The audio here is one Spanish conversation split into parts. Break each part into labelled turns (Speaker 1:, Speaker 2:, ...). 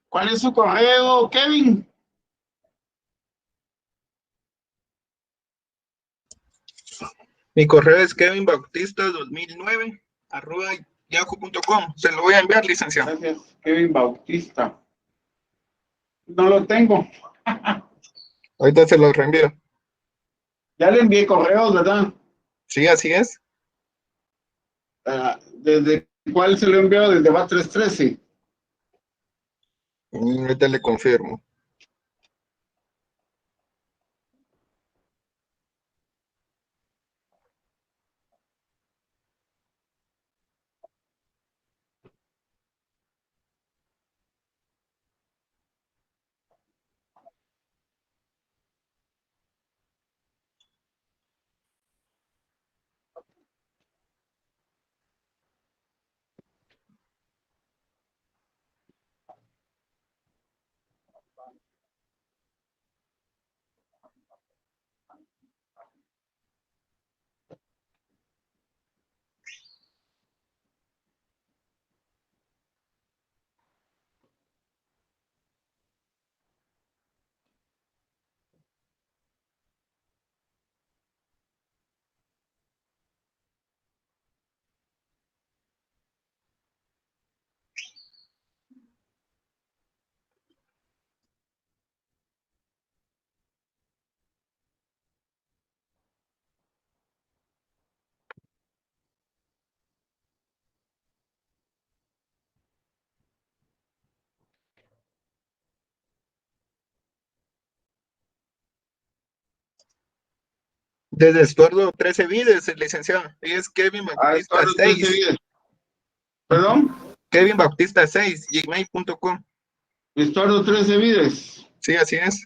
Speaker 1: ¿Cuál es su correo, Kevin?
Speaker 2: Mi correo es kevinbautista2009 @yahoo.com. Se lo voy a enviar, licenciado.
Speaker 1: Gracias, Kevin Bautista. No lo tengo.
Speaker 2: Ahorita se lo reenvío.
Speaker 1: Ya le envié correos, ¿verdad?
Speaker 2: Sí, así es.
Speaker 1: ¿Desde cuál se lo envió? Desde BAT313.
Speaker 2: Ahorita le confirmo. Desde Estuardo 13 Vides, licenciado. Es Kevin Bautista
Speaker 1: Estuardo 13
Speaker 2: 6.
Speaker 1: días. ¿Perdón?
Speaker 2: Kevin Bautista 6, gmail.com.
Speaker 1: Estuardo 13 vides.
Speaker 2: Sí, así es.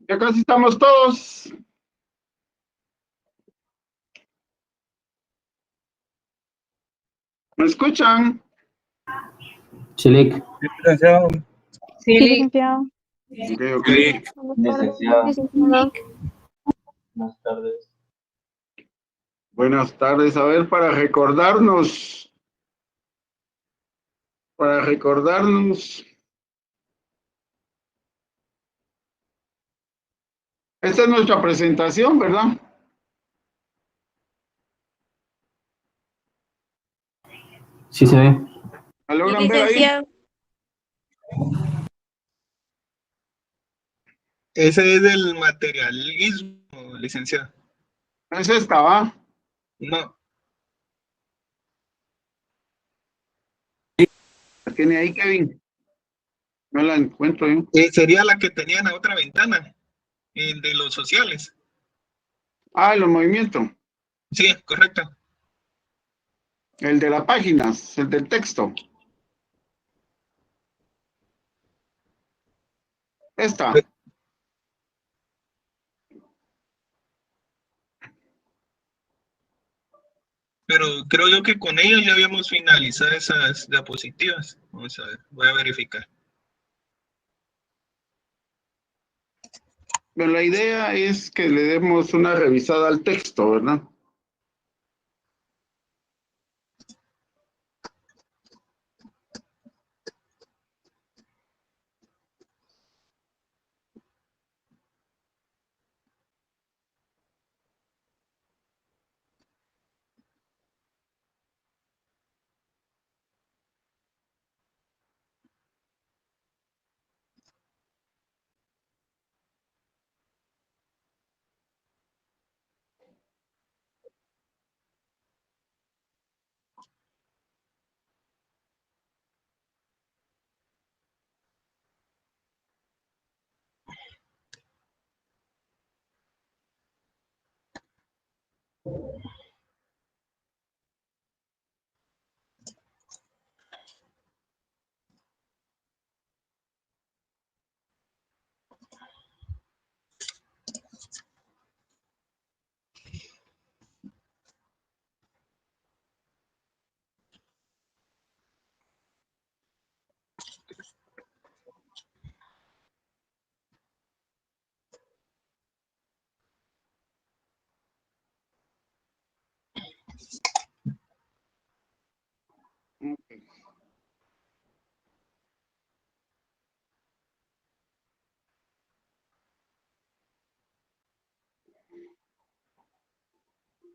Speaker 1: Ya casi estamos todos. ¿Me escuchan?
Speaker 3: Chilic.
Speaker 4: Licenciado.
Speaker 5: Sí,
Speaker 6: Sí, licenciado.
Speaker 1: Ok, ok.
Speaker 3: Licenciado.
Speaker 6: Licenciado.
Speaker 3: Buenas tardes.
Speaker 1: Buenas tardes. A ver, para recordarnos. Esta es nuestra presentación, ¿verdad?
Speaker 3: Sí se ve.
Speaker 1: ¿La logran ver ahí?
Speaker 2: Ese es del materialismo, licenciado.
Speaker 1: Es esta, ¿va?
Speaker 2: No,
Speaker 1: ¿La tiene ahí, Kevin? No la encuentro yo.
Speaker 2: sería la que tenía en la otra ventana, el de los sociales.
Speaker 1: Ah, los movimientos.
Speaker 2: Sí, correcto.
Speaker 1: El de las páginas, el del texto. Esta.
Speaker 2: Pero creo yo que con ella ya habíamos finalizado esas diapositivas. Vamos a ver, voy a verificar.
Speaker 1: Pero la idea es que le demos una revisada al texto, ¿verdad?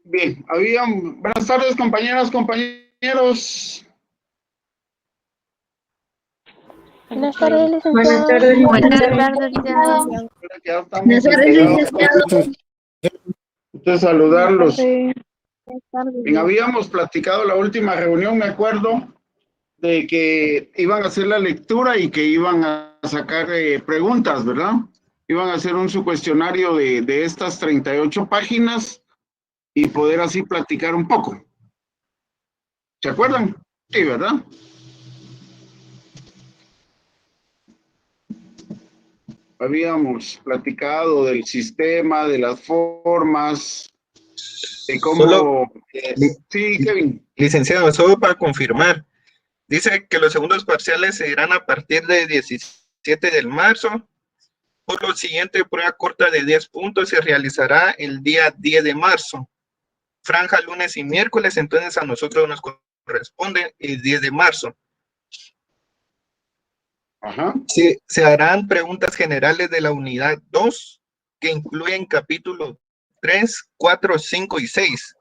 Speaker 1: Bien, buenas tardes, compañeras, compañeros.
Speaker 6: Buenas tardes, licenciado.
Speaker 5: Buenas tardes,
Speaker 6: Buenas
Speaker 5: licenciado.
Speaker 6: tardes, licenciado.
Speaker 1: Ya estamos
Speaker 5: Buenas tardes,
Speaker 1: integrados.
Speaker 5: licenciado.
Speaker 1: Entonces, saludarlos.
Speaker 6: Buenas tardes.
Speaker 1: Bien, habíamos platicado la última reunión, me acuerdo, de que iban a hacer la lectura y que iban a sacar preguntas, ¿verdad? Iban a hacer un su cuestionario de estas 38 páginas y poder así platicar un poco. ¿Se acuerdan? Sí, ¿verdad? Habíamos platicado del sistema, de las formas, de cómo...
Speaker 2: Solo,
Speaker 1: Sí, Kevin.
Speaker 2: licenciado, solo para confirmar. Dice que los segundos parciales se irán a partir de 17 de marzo. Por lo siguiente, prueba corta de 10 puntos se realizará el día 10 de marzo. Franja lunes y miércoles, entonces a nosotros nos corresponde el 10 de marzo.
Speaker 1: Ajá.
Speaker 2: Se harán preguntas generales de la unidad 2, que incluyen capítulos 3, 4, 5 y 6.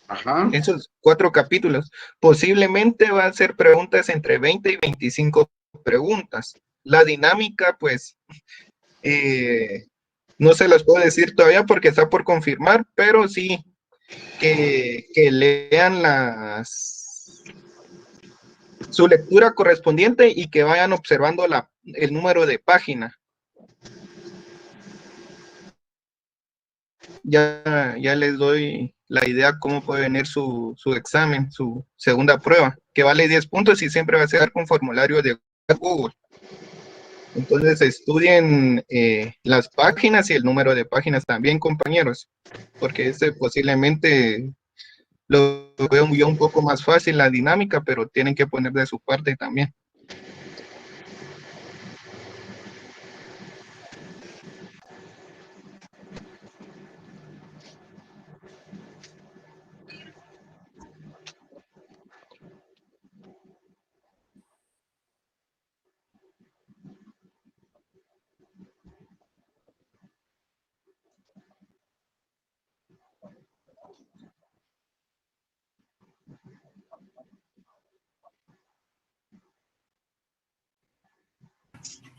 Speaker 1: Ajá.
Speaker 2: Esos 4 capítulos. Posiblemente va a ser preguntas entre 20 y 25 preguntas. La dinámica, pues, no se las puedo decir todavía porque está por confirmar, pero sí que lean su lectura correspondiente y que vayan observando el número de página. Ya les doy la idea cómo puede venir su examen, su segunda prueba, que vale 10 puntos y siempre va a ser con formulario de Google. Entonces estudien las páginas y el número de páginas también, compañeros, porque posiblemente lo veo yo un poco más fácil la dinámica, pero tienen que poner de su parte también.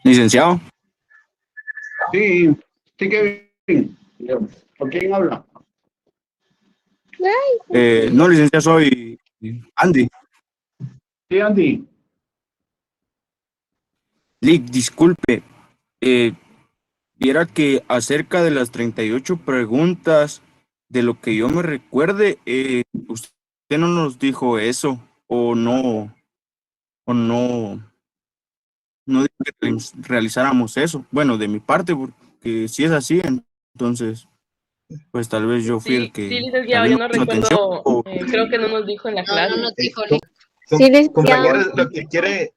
Speaker 4: Licenciado,
Speaker 1: Sí, sí, Kevin. ¿Por quién habla?
Speaker 4: no, licenciado, soy Andy.
Speaker 1: Sí, Andy.
Speaker 4: Lick, disculpe, viera que acerca de las 38 preguntas, de lo que yo me recuerde, usted no nos dijo eso, o no, no dijo que realizáramos eso. Bueno, de mi parte, porque si es así, entonces, pues tal vez yo fui el
Speaker 5: Sí,
Speaker 4: que
Speaker 5: licenciado,
Speaker 4: tal vez
Speaker 5: yo
Speaker 4: no
Speaker 5: no
Speaker 4: puso atención,
Speaker 5: recuerdo, creo que no nos dijo en la clase.
Speaker 6: Sí, licenciado.
Speaker 2: Compañeros,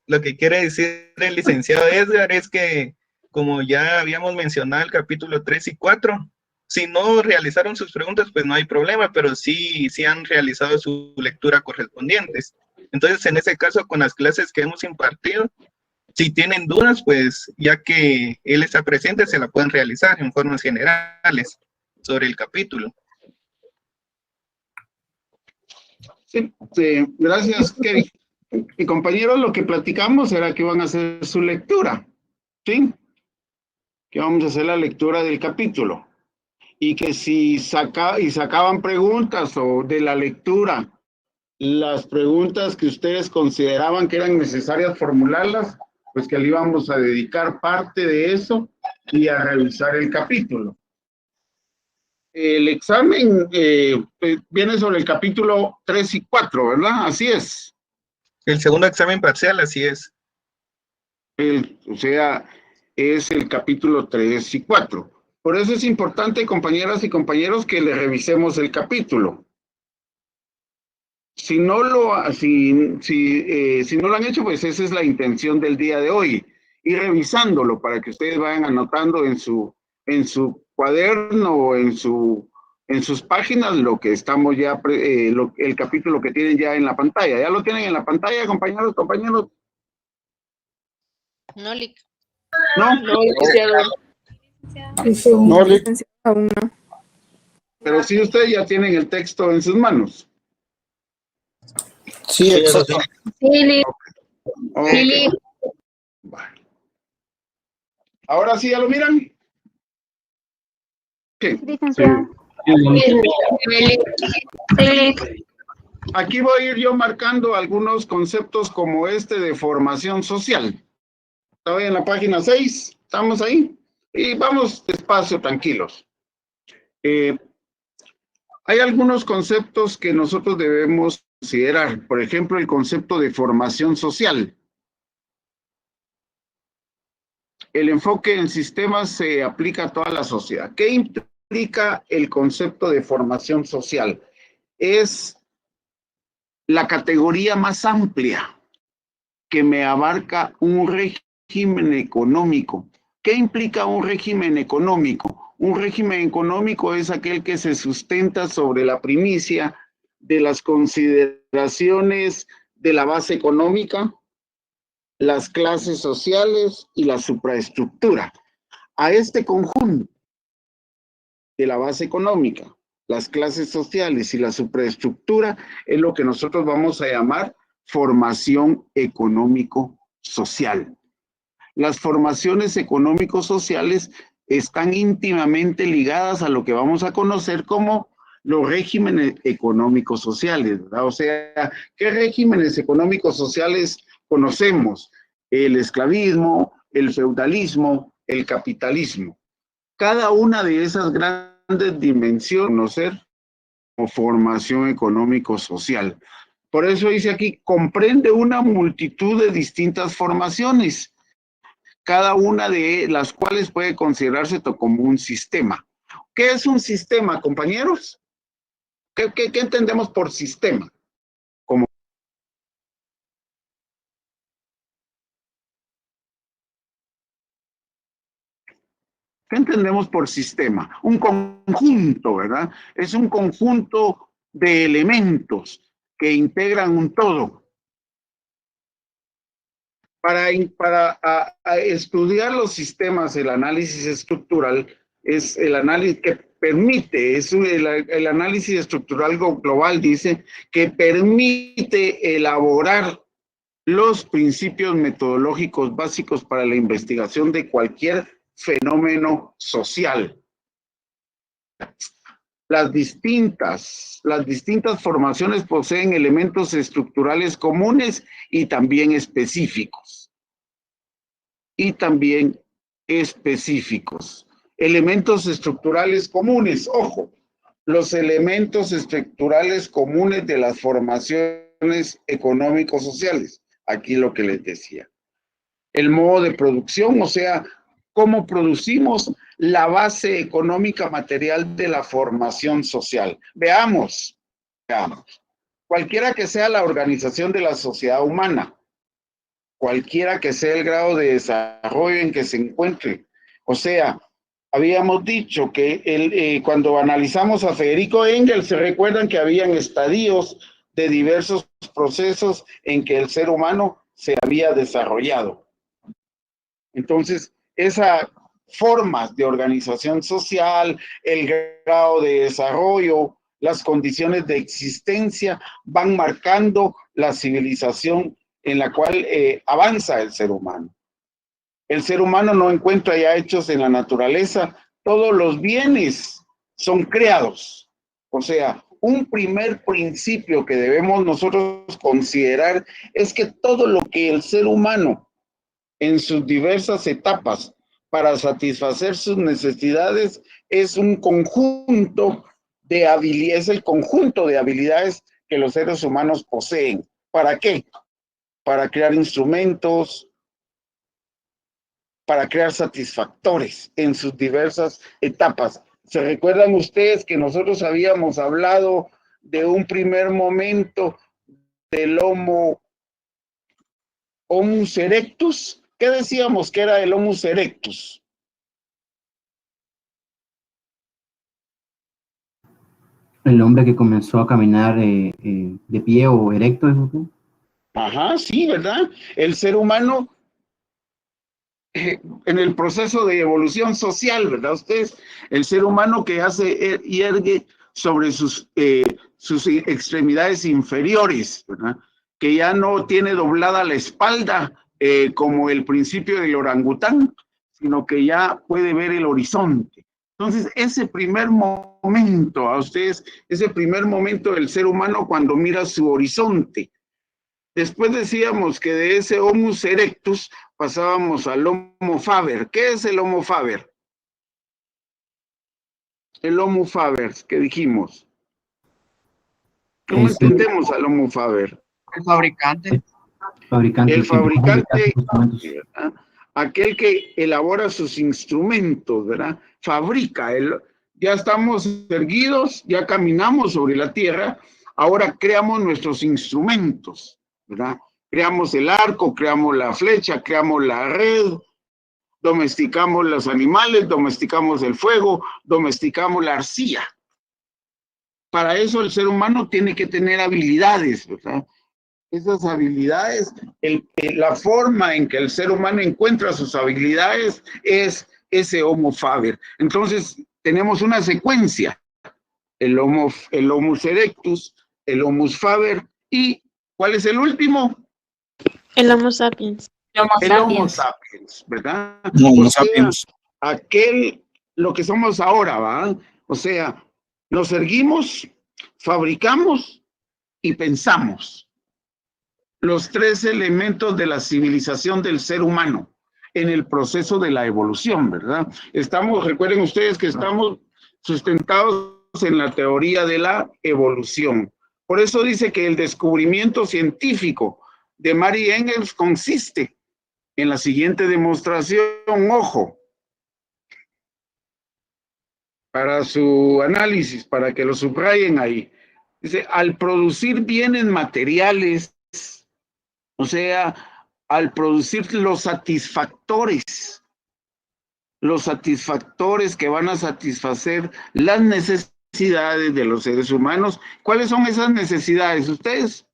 Speaker 2: lo que quiere decir el licenciado Edgar es que, como ya habíamos mencionado el capítulo 3 y 4, si no realizaron sus preguntas, pues no hay problema, pero sí han realizado su lectura correspondientes. Entonces, en ese caso, con las clases que hemos impartido, si tienen dudas, pues ya que él está presente, se la pueden realizar en formas generales sobre el capítulo.
Speaker 1: Sí, sí, gracias, Kevin. Y compañeros, lo que platicamos era que iban a hacer su lectura, ¿sí? Que vamos a hacer la lectura del capítulo. Y que si sacaban preguntas o de la lectura, las preguntas que ustedes consideraban que eran necesarias formularlas, pues que le íbamos a dedicar parte de eso y a revisar el capítulo. El examen viene sobre el capítulo 3 y 4, ¿verdad? Así es.
Speaker 2: El segundo examen parcial, así es.
Speaker 1: O sea, es el capítulo 3 y 4. Por eso es importante, compañeras y compañeros, que le revisemos el capítulo. Si no lo han hecho, pues esa es la intención del día de hoy. Ir revisándolo para que ustedes vayan anotando en su cuaderno o en sus páginas lo que estamos ya, el capítulo que tienen ya en la pantalla. ¿Ya lo tienen en la pantalla, compañeros?
Speaker 6: No, Lick.
Speaker 1: ¿No?
Speaker 5: No, licenciado.
Speaker 7: No, licenciado, aún no.
Speaker 1: Pero sí ustedes ya tienen el texto en sus manos.
Speaker 7: Sí, exacto.
Speaker 6: Sí, Lick.
Speaker 1: Ok.
Speaker 6: Sí, Lick.
Speaker 1: Vale. Ahora sí, ¿ya lo miran? Ok.
Speaker 6: Licenciado. Sí, Lick.
Speaker 1: Aquí voy a ir yo marcando algunos conceptos como este de formación social. Estoy en la página 6, estamos ahí. Y vamos despacio, tranquilos. Hay algunos conceptos que nosotros debemos considerar. Por ejemplo, el concepto de formación social. El enfoque en sistemas se aplica a toda la sociedad. ¿Qué implica el concepto de formación social? Es la categoría más amplia que me abarca un régimen económico. ¿Qué implica un régimen económico? Un régimen económico es aquel que se sustenta sobre la primicia de las consideraciones de la base económica, las clases sociales y la supraestructura. A este conjunto de la base económica, las clases sociales y la supraestructura es lo que nosotros vamos a llamar formación económico-social. Las formaciones económico-sociales están íntimamente ligadas a lo que vamos a conocer como los regímenes económicos sociales, ¿verdad? O sea, ¿qué regímenes económicos sociales conocemos? El esclavismo, el feudalismo, el capitalismo. Cada una de esas grandes dimensiones conocer como formación económico-social. Por eso dice aquí, comprende una multitud de distintas formaciones cada una de las cuales puede considerarse como un sistema. ¿Qué es un sistema, compañeros? ¿Qué entendemos por sistema? ¿Qué entendemos por sistema? Un conjunto, ¿verdad? Es un conjunto de elementos que integran un todo. Para estudiar los sistemas, el análisis estructural es el análisis que permite, es el análisis estructural global, dice, que permite elaborar los principios metodológicos básicos para la investigación de cualquier fenómeno social. Las distintas formaciones poseen elementos estructurales comunes y también específicos. Elementos estructurales comunes, ojo, los elementos estructurales comunes de las formaciones económico-sociales. Aquí lo que les decía. El modo de producción, o sea, cómo producimos la base económica material de la formación social. Veamos. Cualquiera que sea la organización de la sociedad humana, cualquiera que sea el grado de desarrollo en que se encuentre, o sea, habíamos dicho que cuando analizamos a Federico Engels, se recuerdan que habían estadios de diversos procesos en que el ser humano se había desarrollado. Entonces, esas formas de organización social, el grado de desarrollo, las condiciones de existencia van marcando la civilización en la cual avanza el ser humano. El ser humano no encuentra ya hechos en la naturaleza, todos los bienes son creados. O sea, un primer principio que debemos nosotros considerar es que todo lo que el ser humano en sus diversas etapas para satisfacer sus necesidades es un conjunto de habilidades, es el conjunto de habilidades que los seres humanos poseen. ¿Para qué? Para crear instrumentos, para crear satisfactores en sus diversas etapas. ¿Se recuerdan ustedes que nosotros habíamos hablado de un primer momento del Homus erectus? ¿Qué decíamos que era el Homus erectus?
Speaker 3: El hombre que comenzó a caminar de pie o erecto, ¿es usted?
Speaker 1: Ajá, sí, ¿verdad? El ser humano en el proceso de evolución social, ¿verdad? Ustedes, el ser humano que hace y ergue sobre sus extremidades inferiores, ¿verdad? Que ya no tiene doblada la espalda como el principio del orangután, sino que ya puede ver el horizonte. Entonces, ese primer momento, a ustedes, ese primer momento del ser humano cuando mira su horizonte. Después decíamos que de ese Homus erectus pasábamos al Homo faber. ¿Qué es el Homo faber? El Homo faber, ¿qué dijimos? ¿Cómo entendemos al Homo faber?
Speaker 8: El fabricante.
Speaker 1: El fabricante, ¿verdad? Aquel que elabora sus instrumentos, ¿verdad? Fabrica. Ya estamos erguidos, ya caminamos sobre la tierra, ahora creamos nuestros instrumentos, ¿verdad? Creamos el arco, creamos la flecha, creamos la red, domesticamos los animales, domesticamos el fuego, domesticamos la arcilla. Para eso el ser humano tiene que tener habilidades, ¿verdad? Esas habilidades, la forma en que el ser humano encuentra sus habilidades es ese Homo faber. Entonces, tenemos una secuencia, el Homus erectus, el Homus faber, y ¿cuál es el último?
Speaker 6: El Homo sapiens.
Speaker 1: El Homo sapiens, ¿verdad?
Speaker 4: Homo sapiens.
Speaker 1: Lo que somos ahora, ¿va? O sea, nos erguimos, fabricamos y pensamos. Los tres elementos de la civilización del ser humano en el proceso de la evolución, ¿verdad? Recuerden ustedes que estamos sustentados en la teoría de la evolución. Por eso dice que el descubrimiento científico de Mary Engels consiste en la siguiente demostración, ojo, para su análisis, para que lo subrayen ahí. Dice, al producir bienes materiales, o sea, al producir los satisfactores que van a satisfacer las necesidades de los seres humanos. ¿Cuáles son esas necesidades? ¿Ustedes?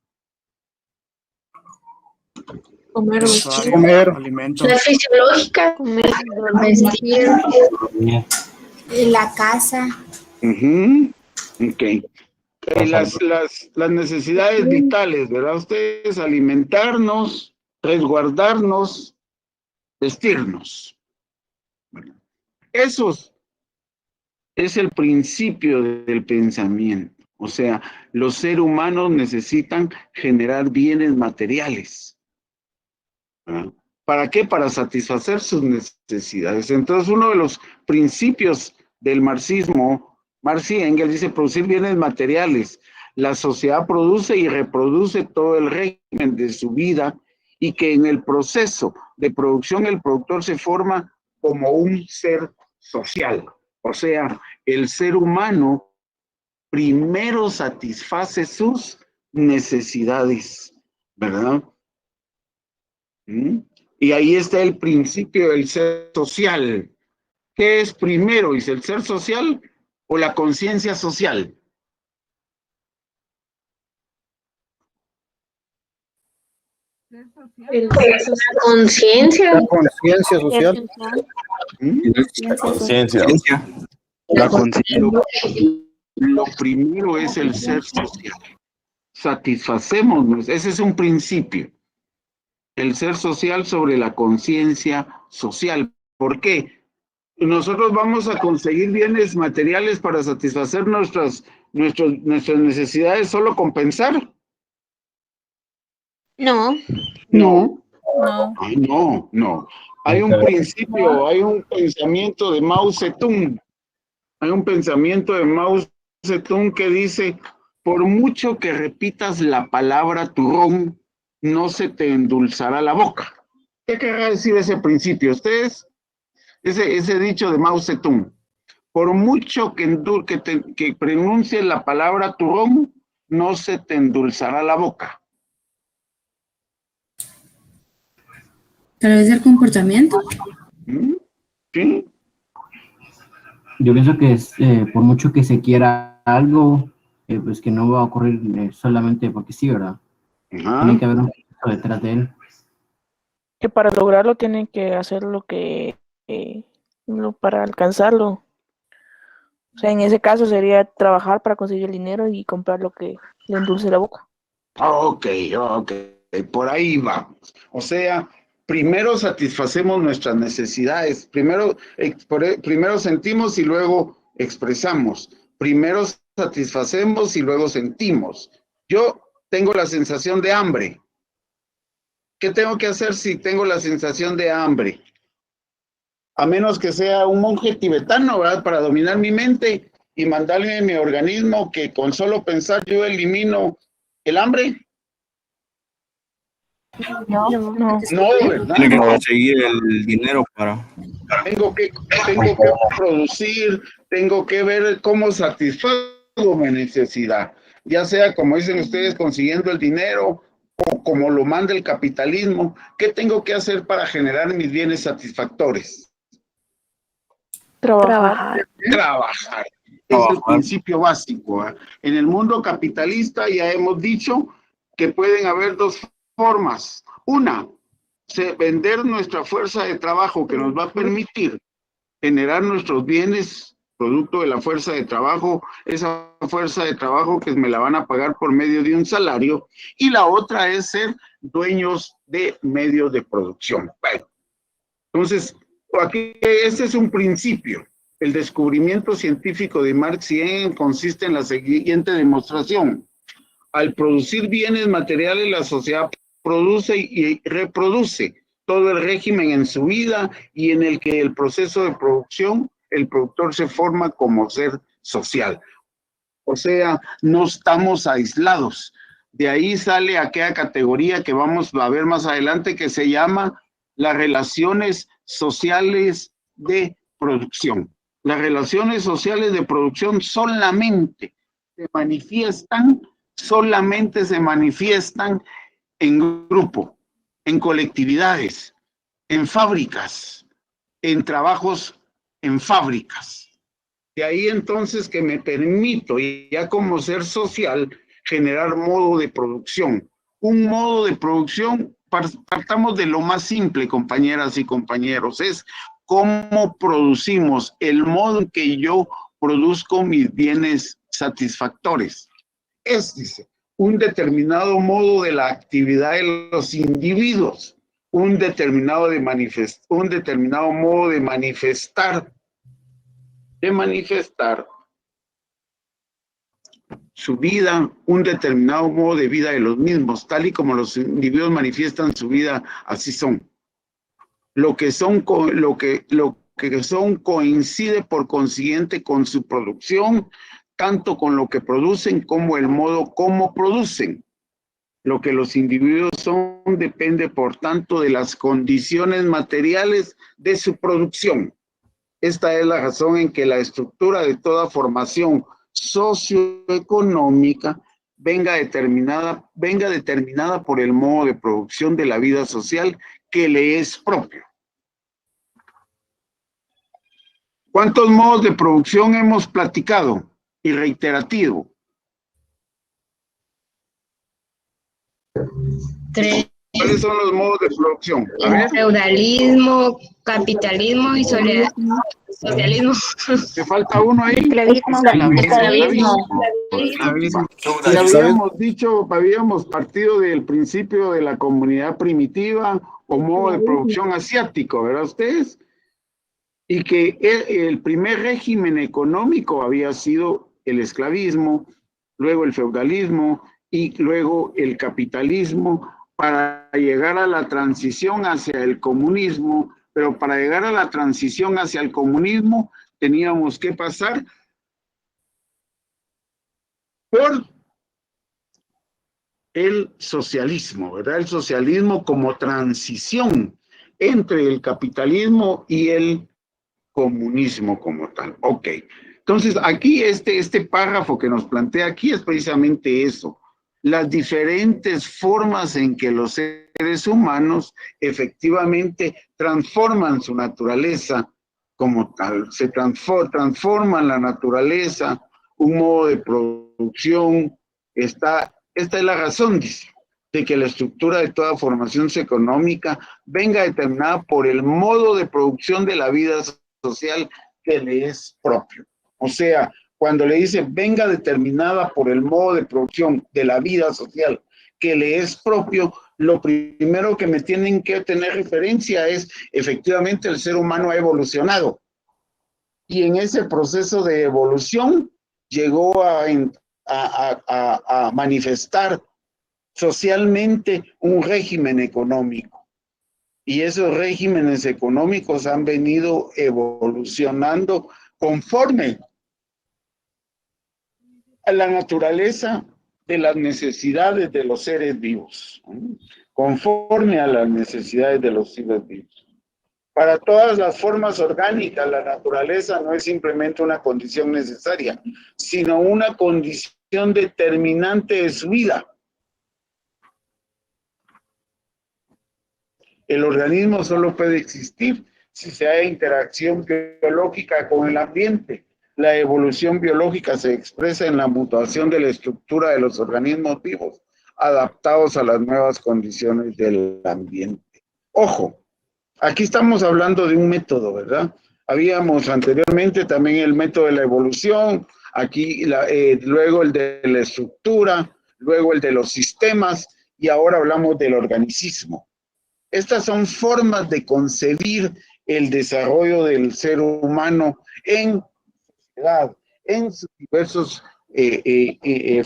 Speaker 7: Comer, vestir.
Speaker 8: Comer, alimentos.
Speaker 6: La fisiológica, vestir,
Speaker 7: La casa.
Speaker 1: Ok. Las necesidades vitales, ¿verdad? Ustedes, alimentarnos, resguardarnos, vestirnos. Bueno, eso es el principio del pensamiento. O sea, los seres humanos necesitan generar bienes materiales. ¿Verdad? ¿Para qué? Para satisfacer sus necesidades. Entonces, uno de los principios del marxismo, Marx y Engels dice producir bienes materiales. La sociedad produce y reproduce todo el régimen de su vida y que en el proceso de producción el productor se forma como un ser social. O sea, el ser humano primero satisface sus necesidades, ¿verdad? Y ahí está el principio del ser social. ¿Qué es primero? ¿Es el ser social o la conciencia social?
Speaker 6: conciencia.
Speaker 8: La conciencia social.
Speaker 4: Conciencia.
Speaker 9: La conciencia.
Speaker 1: Lo primero es el ser social. Satisfacemos, ese es un principio. El ser social sobre la conciencia social. ¿Por qué? Nosotros vamos a conseguir bienes materiales para satisfacer nuestras necesidades solo con pensar.
Speaker 6: No.
Speaker 1: No.
Speaker 7: No.
Speaker 1: Ay, no. Hay un principio, hay un pensamiento de Mao Zedong. Hay un pensamiento de Mao Zedong que dice, por mucho que repitas la palabra turrón, no se te endulzará la boca. ¿Qué querrá decir ese principio? Ustedes, ese dicho de Mao Zedong, por mucho que pronuncies la palabra turrón, no se te endulzará la boca.
Speaker 7: Tal vez el comportamiento.
Speaker 1: ¿Sí?
Speaker 3: Yo pienso que es, por mucho que se quiera algo, pues que no va a ocurrir solamente porque sí, ¿verdad?
Speaker 1: Ajá.
Speaker 3: Tiene que haber un proceso detrás de él.
Speaker 5: Que para lograrlo tienen que hacer para alcanzarlo. O sea, en ese caso sería trabajar para conseguir el dinero y comprar lo que le endulce la boca.
Speaker 1: Ok, por ahí vamos. O sea, primero satisfacemos nuestras necesidades, primero sentimos y luego expresamos, primero satisfacemos y luego sentimos. Yo tengo la sensación de hambre. ¿Qué tengo que hacer si tengo la sensación de hambre? A menos que sea un monje tibetano, ¿verdad? Para dominar mi mente y mandarle a mi organismo que con solo pensar yo elimino el hambre.
Speaker 5: No.
Speaker 1: No, ¿verdad?
Speaker 4: Tiene que conseguir el dinero para...
Speaker 1: Tengo que producir, tengo que ver cómo satisfago mi necesidad. Ya sea, como dicen ustedes, consiguiendo el dinero o como lo manda el capitalismo. ¿Qué tengo que hacer para generar mis bienes satisfactores?
Speaker 5: Trabajar.
Speaker 1: Trabajar. Es el principio básico. En el mundo capitalista ya hemos dicho que pueden haber dos formas. Una, vender nuestra fuerza de trabajo que nos va a permitir generar nuestros bienes producto de la fuerza de trabajo, esa fuerza de trabajo que me la van a pagar por medio de un salario, y la otra es ser dueños de medios de producción. Bueno, entonces, aquí este es un principio. El descubrimiento científico de Marx y Engels consiste en la siguiente demostración. Al producir bienes materiales, la sociedad produce y reproduce todo el régimen en su vida y en el que el proceso de producción, el productor se forma como ser social. O sea, no estamos aislados. De ahí sale aquella categoría que vamos a ver más adelante que se llama las relaciones sociales de producción. Las relaciones sociales de producción solamente se manifiestan en grupo, en colectividades, en fábricas, en trabajos en fábricas. De ahí entonces que me permito, ya como ser social, generar modo de producción. Un modo de producción, partamos de lo más simple, compañeras y compañeros, es cómo producimos, el modo en que yo produzco mis bienes satisfactores. Es, dice, un determinado modo de la actividad de los individuos, un determinado modo de manifestar su vida, un determinado modo de vida de los mismos, tal y como los individuos manifiestan su vida, así son. Lo que son coincide por consiguiente con su producción, tanto con lo que producen como el modo como producen. Lo que los individuos son depende, por tanto, de las condiciones materiales de su producción. Esta es la razón en que la estructura de toda formación socioeconómica venga determinada por el modo de producción de la vida social que le es propio. ¿Cuántos modos de producción hemos platicado y reiterativo?
Speaker 6: 3.
Speaker 1: ¿Cuáles son los modos de producción? A ver.
Speaker 6: Feudalismo, capitalismo y socialismo.
Speaker 1: ¿Te falta uno ahí?
Speaker 6: Esclavismo.
Speaker 1: Y habíamos partido del principio de la comunidad primitiva o modo de producción asiático, ¿verdad ustedes? Y que el primer régimen económico había sido el esclavismo, luego el feudalismo y luego el capitalismo, para llegar a la transición hacia el comunismo. Pero para llegar a la transición hacia el comunismo teníamos que pasar por el socialismo, ¿verdad? El socialismo como transición entre el capitalismo y el comunismo como tal. Ok. Entonces, aquí este párrafo que nos plantea aquí es precisamente eso. Las diferentes formas en que los seres humanos efectivamente transforman su naturaleza como tal. Se transforman la naturaleza, un modo de producción. Esta es la razón, dice, de que la estructura de toda formación económica venga determinada por el modo de producción de la vida social que le es propio. O sea, cuando le dice venga determinada por el modo de producción de la vida social que le es propio, lo primero que me tienen que tener referencia es efectivamente el ser humano ha evolucionado. Y en ese proceso de evolución llegó a manifestar socialmente un régimen económico. Y esos regímenes económicos han venido evolucionando conforme a la naturaleza de las necesidades de los seres vivos, conforme a las necesidades de los seres vivos. Para todas las formas orgánicas, la naturaleza no es simplemente una condición necesaria, sino una condición determinante de su vida. El organismo solo puede existir si se hay interacción biológica con el ambiente. La evolución biológica se expresa en la mutación de la estructura de los organismos vivos, adaptados a las nuevas condiciones del ambiente. Ojo, aquí estamos hablando de un método, ¿verdad? Habíamos anteriormente también el método de la evolución, aquí luego el de la estructura, luego el de los sistemas, y ahora hablamos del organicismo. Estas son formas de concebir el desarrollo del ser humano en sociedad, en sus diversas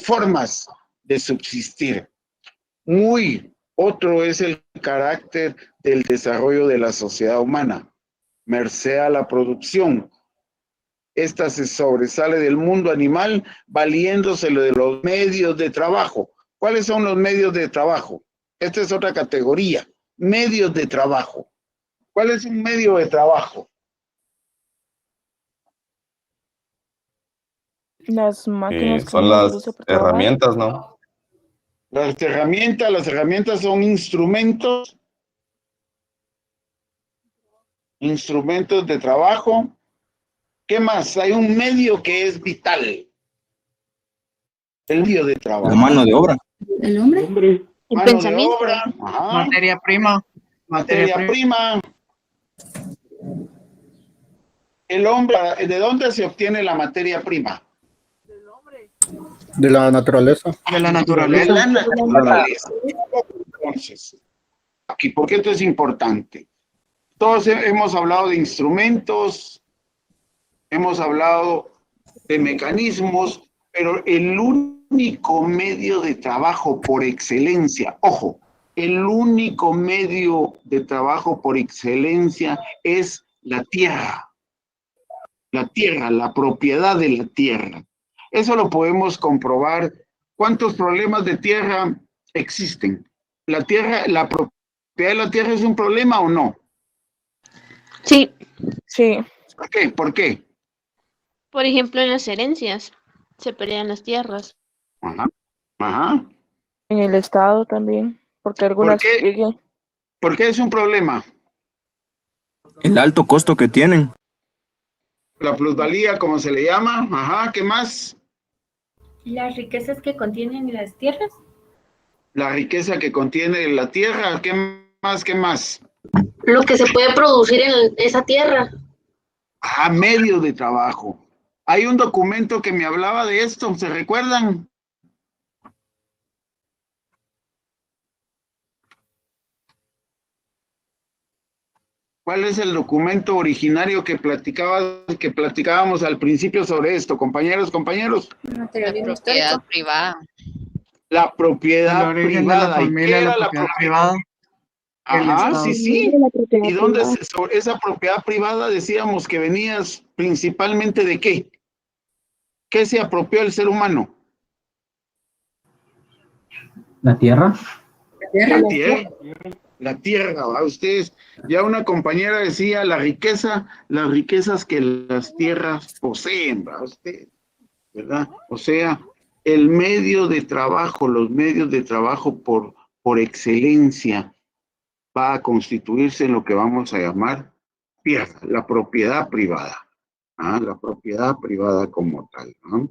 Speaker 1: formas de subsistir. Otro es el carácter del desarrollo de la sociedad humana, merced a la producción. Esta se sobresale del mundo animal valiéndose de los medios de trabajo. ¿Cuáles son los medios de trabajo? Esta es otra categoría. Medios de trabajo. ¿Cuál es un medio de trabajo?
Speaker 5: Las máquinas que
Speaker 10: Son
Speaker 5: uno
Speaker 10: las
Speaker 5: utiliza para trabajar.
Speaker 10: herramientas, ¿no?
Speaker 1: Las herramientas son instrumentos de trabajo. ¿Qué más? Hay un medio que es vital. El medio de trabajo.
Speaker 4: La mano de obra.
Speaker 7: ¿El hombre?
Speaker 6: El
Speaker 1: Mano de
Speaker 6: pensamiento.
Speaker 1: obra. Ajá.
Speaker 2: Materia prima.
Speaker 1: Materia prima. El hombre, ¿de dónde se obtiene la materia prima?
Speaker 8: De la naturaleza.
Speaker 2: De la
Speaker 1: De
Speaker 2: naturaleza.
Speaker 1: la naturaleza. Entonces, aquí, ¿por qué esto es importante? Todos hemos hablado de instrumentos, hemos hablado de mecanismos, pero el único medio de trabajo por excelencia, ojo, el único medio de trabajo por excelencia es la tierra. La tierra, la propiedad de la tierra. Eso lo podemos comprobar. ¿Cuántos problemas de tierra existen? ¿La tierra, la propiedad de la tierra es un problema o no?
Speaker 6: Sí,
Speaker 5: Sí,
Speaker 1: ¿Por qué? ¿Por qué?
Speaker 6: por ejemplo, en las herencias se pelean las tierras.
Speaker 1: Ajá, ajá.
Speaker 5: en el estado también, porque algunas...
Speaker 1: ¿Por qué es un problema?
Speaker 4: El alto costo que tienen.
Speaker 1: La plusvalía, como se le llama. Ajá, ¿qué más?
Speaker 11: Las riquezas que contienen las tierras.
Speaker 1: La riqueza que contiene la tierra. ¿Qué más? ¿Qué más?
Speaker 6: Lo que se puede producir en esa tierra.
Speaker 1: Ah, medio de trabajo. Hay un documento que me hablaba de esto, ¿se recuerdan? ¿Cuál es el documento originario que platicábamos al principio sobre esto, compañeros?
Speaker 11: La propiedad
Speaker 6: privada.
Speaker 1: La propiedad
Speaker 2: El origen
Speaker 1: privada.
Speaker 2: de la familia,
Speaker 1: ¿Y qué era
Speaker 2: la propiedad privada.
Speaker 1: Ajá,
Speaker 2: Estado.
Speaker 1: sí. ¿Y dónde sobre esa propiedad privada decíamos que venías principalmente de qué? ¿Qué se apropió el ser humano?
Speaker 3: ¿La tierra?
Speaker 1: La tierra, ¿va? Ustedes, ya una compañera decía las riquezas que las tierras poseen, ¿va? Usted, ¿verdad? O sea, el medio de trabajo, los medios de trabajo por excelencia va a constituirse en lo que vamos a llamar tierra, la propiedad privada. ¿Ah? La propiedad privada como tal, ¿no?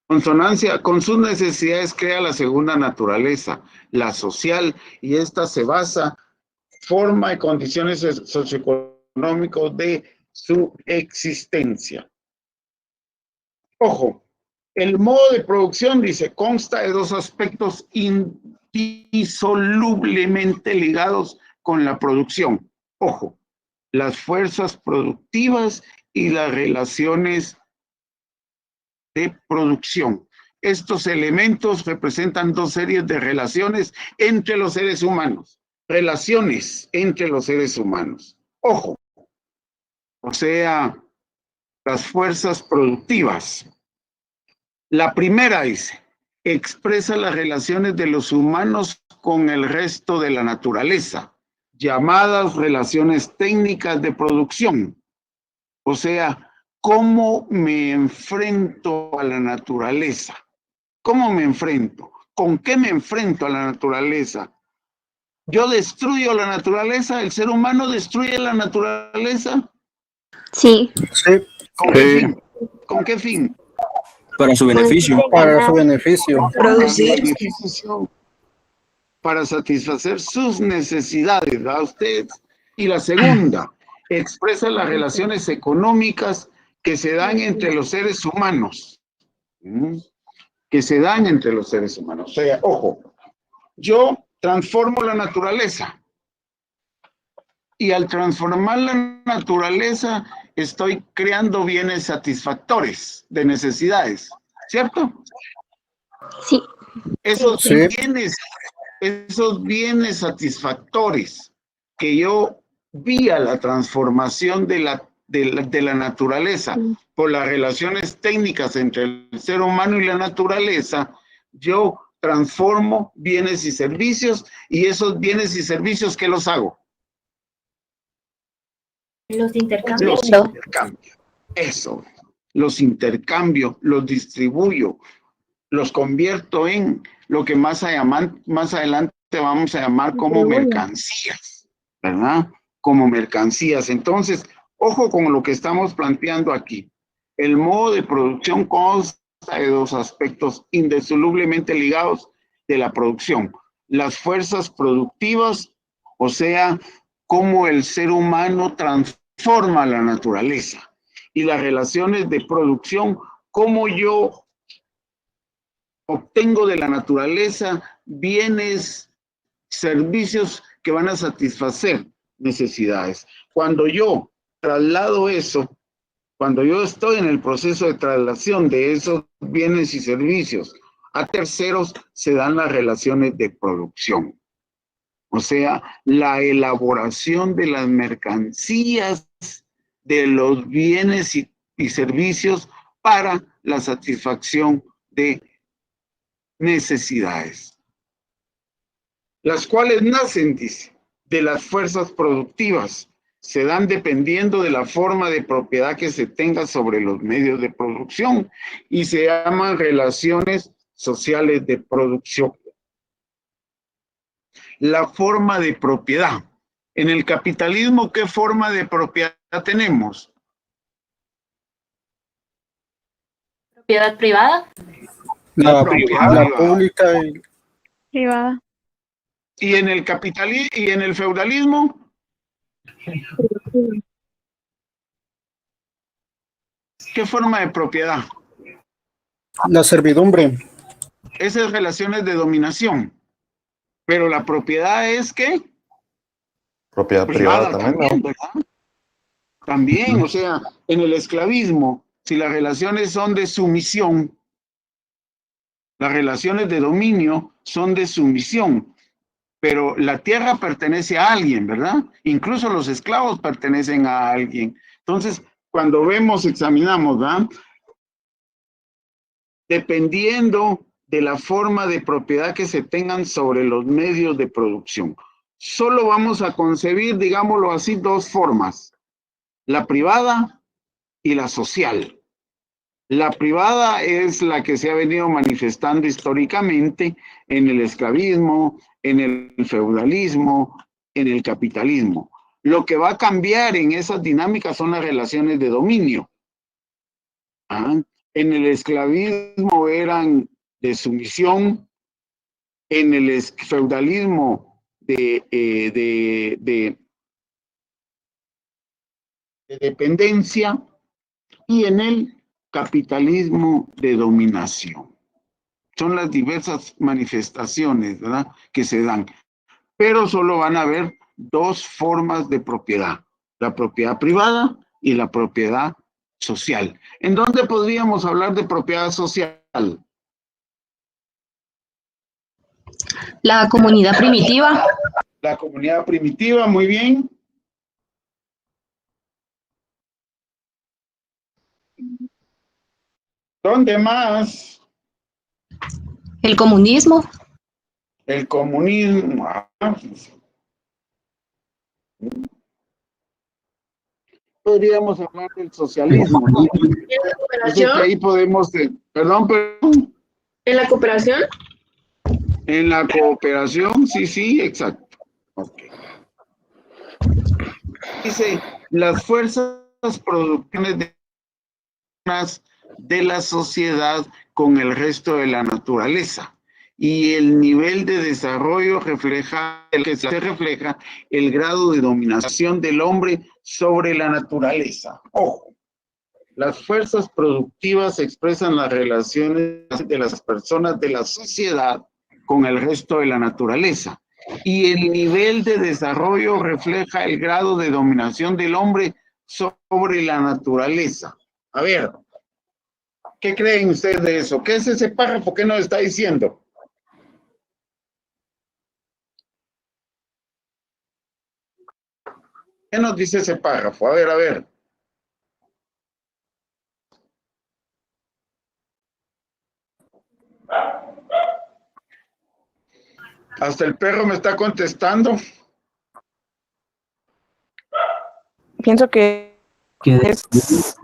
Speaker 1: Consonancia con sus necesidades crea la segunda naturaleza, la social, y esta se basa, forma y condiciones socioeconómicos de su existencia. Ojo, el modo de producción, dice, consta de dos aspectos indisolublemente ligados con la producción. Ojo, las fuerzas productivas y las relaciones de producción. Estos elementos representan dos series de relaciones entre los seres humanos. Relaciones entre los seres humanos. Ojo, o sea, las fuerzas productivas. La primera dice, expresa las relaciones de los humanos con el resto de la naturaleza, llamadas relaciones técnicas de producción. O sea, ¿cómo me enfrento a la naturaleza? ¿Cómo me enfrento? ¿Con qué me enfrento a la naturaleza? ¿Yo destruyo la naturaleza? ¿El ser humano destruye la naturaleza?
Speaker 6: Sí.
Speaker 8: Sí.
Speaker 1: ¿Con qué fin? ¿Con qué fin?
Speaker 4: Para su beneficio.
Speaker 8: Para su beneficio.
Speaker 1: Para satisfacer sus necesidades, ¿verdad usted? Y la segunda, expresa las relaciones económicas que se dan entre los seres humanos. Que se dan entre los seres humanos. O sea, ojo, yo transformo la naturaleza. Y al transformar la naturaleza, estoy creando bienes satisfactores de necesidades, ¿cierto?
Speaker 6: Sí.
Speaker 1: Esos bienes satisfactores que yo vía la transformación de la naturaleza por las relaciones técnicas entre el ser humano y la naturaleza, yo transformo bienes y servicios, y esos bienes y servicios, ¿qué los hago?
Speaker 11: Los intercambios.
Speaker 1: Los intercambio. Eso. Los intercambio, los distribuyo, los convierto en lo que más adelante vamos a llamar como mercancías, ¿verdad? Como mercancías. Entonces, ojo con lo que estamos planteando aquí. El modo de producción consta de dos aspectos indisolublemente ligados de la producción. Las fuerzas productivas, o sea, cómo el ser humano transforma la naturaleza. Y las relaciones de producción, cómo yo obtengo de la naturaleza bienes, servicios que van a satisfacer necesidades. Cuando yo traslado eso, cuando yo estoy en el proceso de traslación de esos bienes y servicios a terceros, se dan las relaciones de producción. O sea, la elaboración de las mercancías, de los bienes y servicios para la satisfacción de necesidades, las cuales nacen, dice, de las fuerzas productivas, se dan dependiendo de la forma de propiedad que se tenga sobre los medios de producción y se llaman relaciones sociales de producción. La forma de propiedad. En el capitalismo, ¿qué forma de propiedad tenemos?
Speaker 11: Propiedad privada.
Speaker 8: La
Speaker 1: propiedad
Speaker 8: pública y
Speaker 5: Privada.
Speaker 1: ¿Y en el y en el feudalismo? ¿Qué forma de propiedad?
Speaker 8: la servidumbre.
Speaker 1: Esas relaciones de dominación. Pero la propiedad es ¿qué?
Speaker 9: Propiedad privada también, ¿no?
Speaker 1: ¿verdad? También, o sea, en el esclavismo, si las relaciones son de sumisión, las relaciones de dominio son de sumisión, pero la tierra pertenece a alguien, ¿verdad? Incluso los esclavos pertenecen a alguien. Entonces, cuando vemos, examinamos, ¿verdad? Dependiendo de la forma de propiedad que se tengan sobre los medios de producción. Solo vamos a concebir, digámoslo así, dos formas, la privada y la social. La privada es la que se ha venido manifestando históricamente en el esclavismo, en el feudalismo, en el capitalismo. Lo que va a cambiar en esas dinámicas son las relaciones de dominio. ¿Ah? En el esclavismo eran de sumisión, en el feudalismo de dependencia y en el capitalismo de dominación. Son las diversas manifestaciones, ¿verdad?, que se dan. Pero solo van a haber dos formas de propiedad, la propiedad privada y la propiedad social. ¿En dónde podríamos hablar de propiedad social?
Speaker 10: La comunidad primitiva.
Speaker 1: La comunidad primitiva, muy bien. ¿Dónde más?
Speaker 10: El comunismo.
Speaker 1: El comunismo. Podríamos hablar del socialismo, ¿no?
Speaker 6: ¿En la cooperación?
Speaker 1: Así que ahí podemos, perdón.
Speaker 6: ¿En la cooperación?
Speaker 1: En la cooperación, sí, exacto. Okay. Dice, las fuerzas productivas de la sociedad con el resto de la naturaleza. Y el nivel de desarrollo refleja el grado de dominación del hombre sobre la naturaleza. Ojo, las fuerzas productivas expresan las relaciones de las personas de la sociedad con el resto de la naturaleza. Y el nivel de desarrollo refleja el grado de dominación del hombre sobre la naturaleza. A ver, ¿qué creen ustedes de eso? ¿Qué es ese párrafo? ¿Qué nos está diciendo? ¿Qué nos dice ese párrafo? A ver. Hasta el perro me está contestando.
Speaker 5: Pienso que es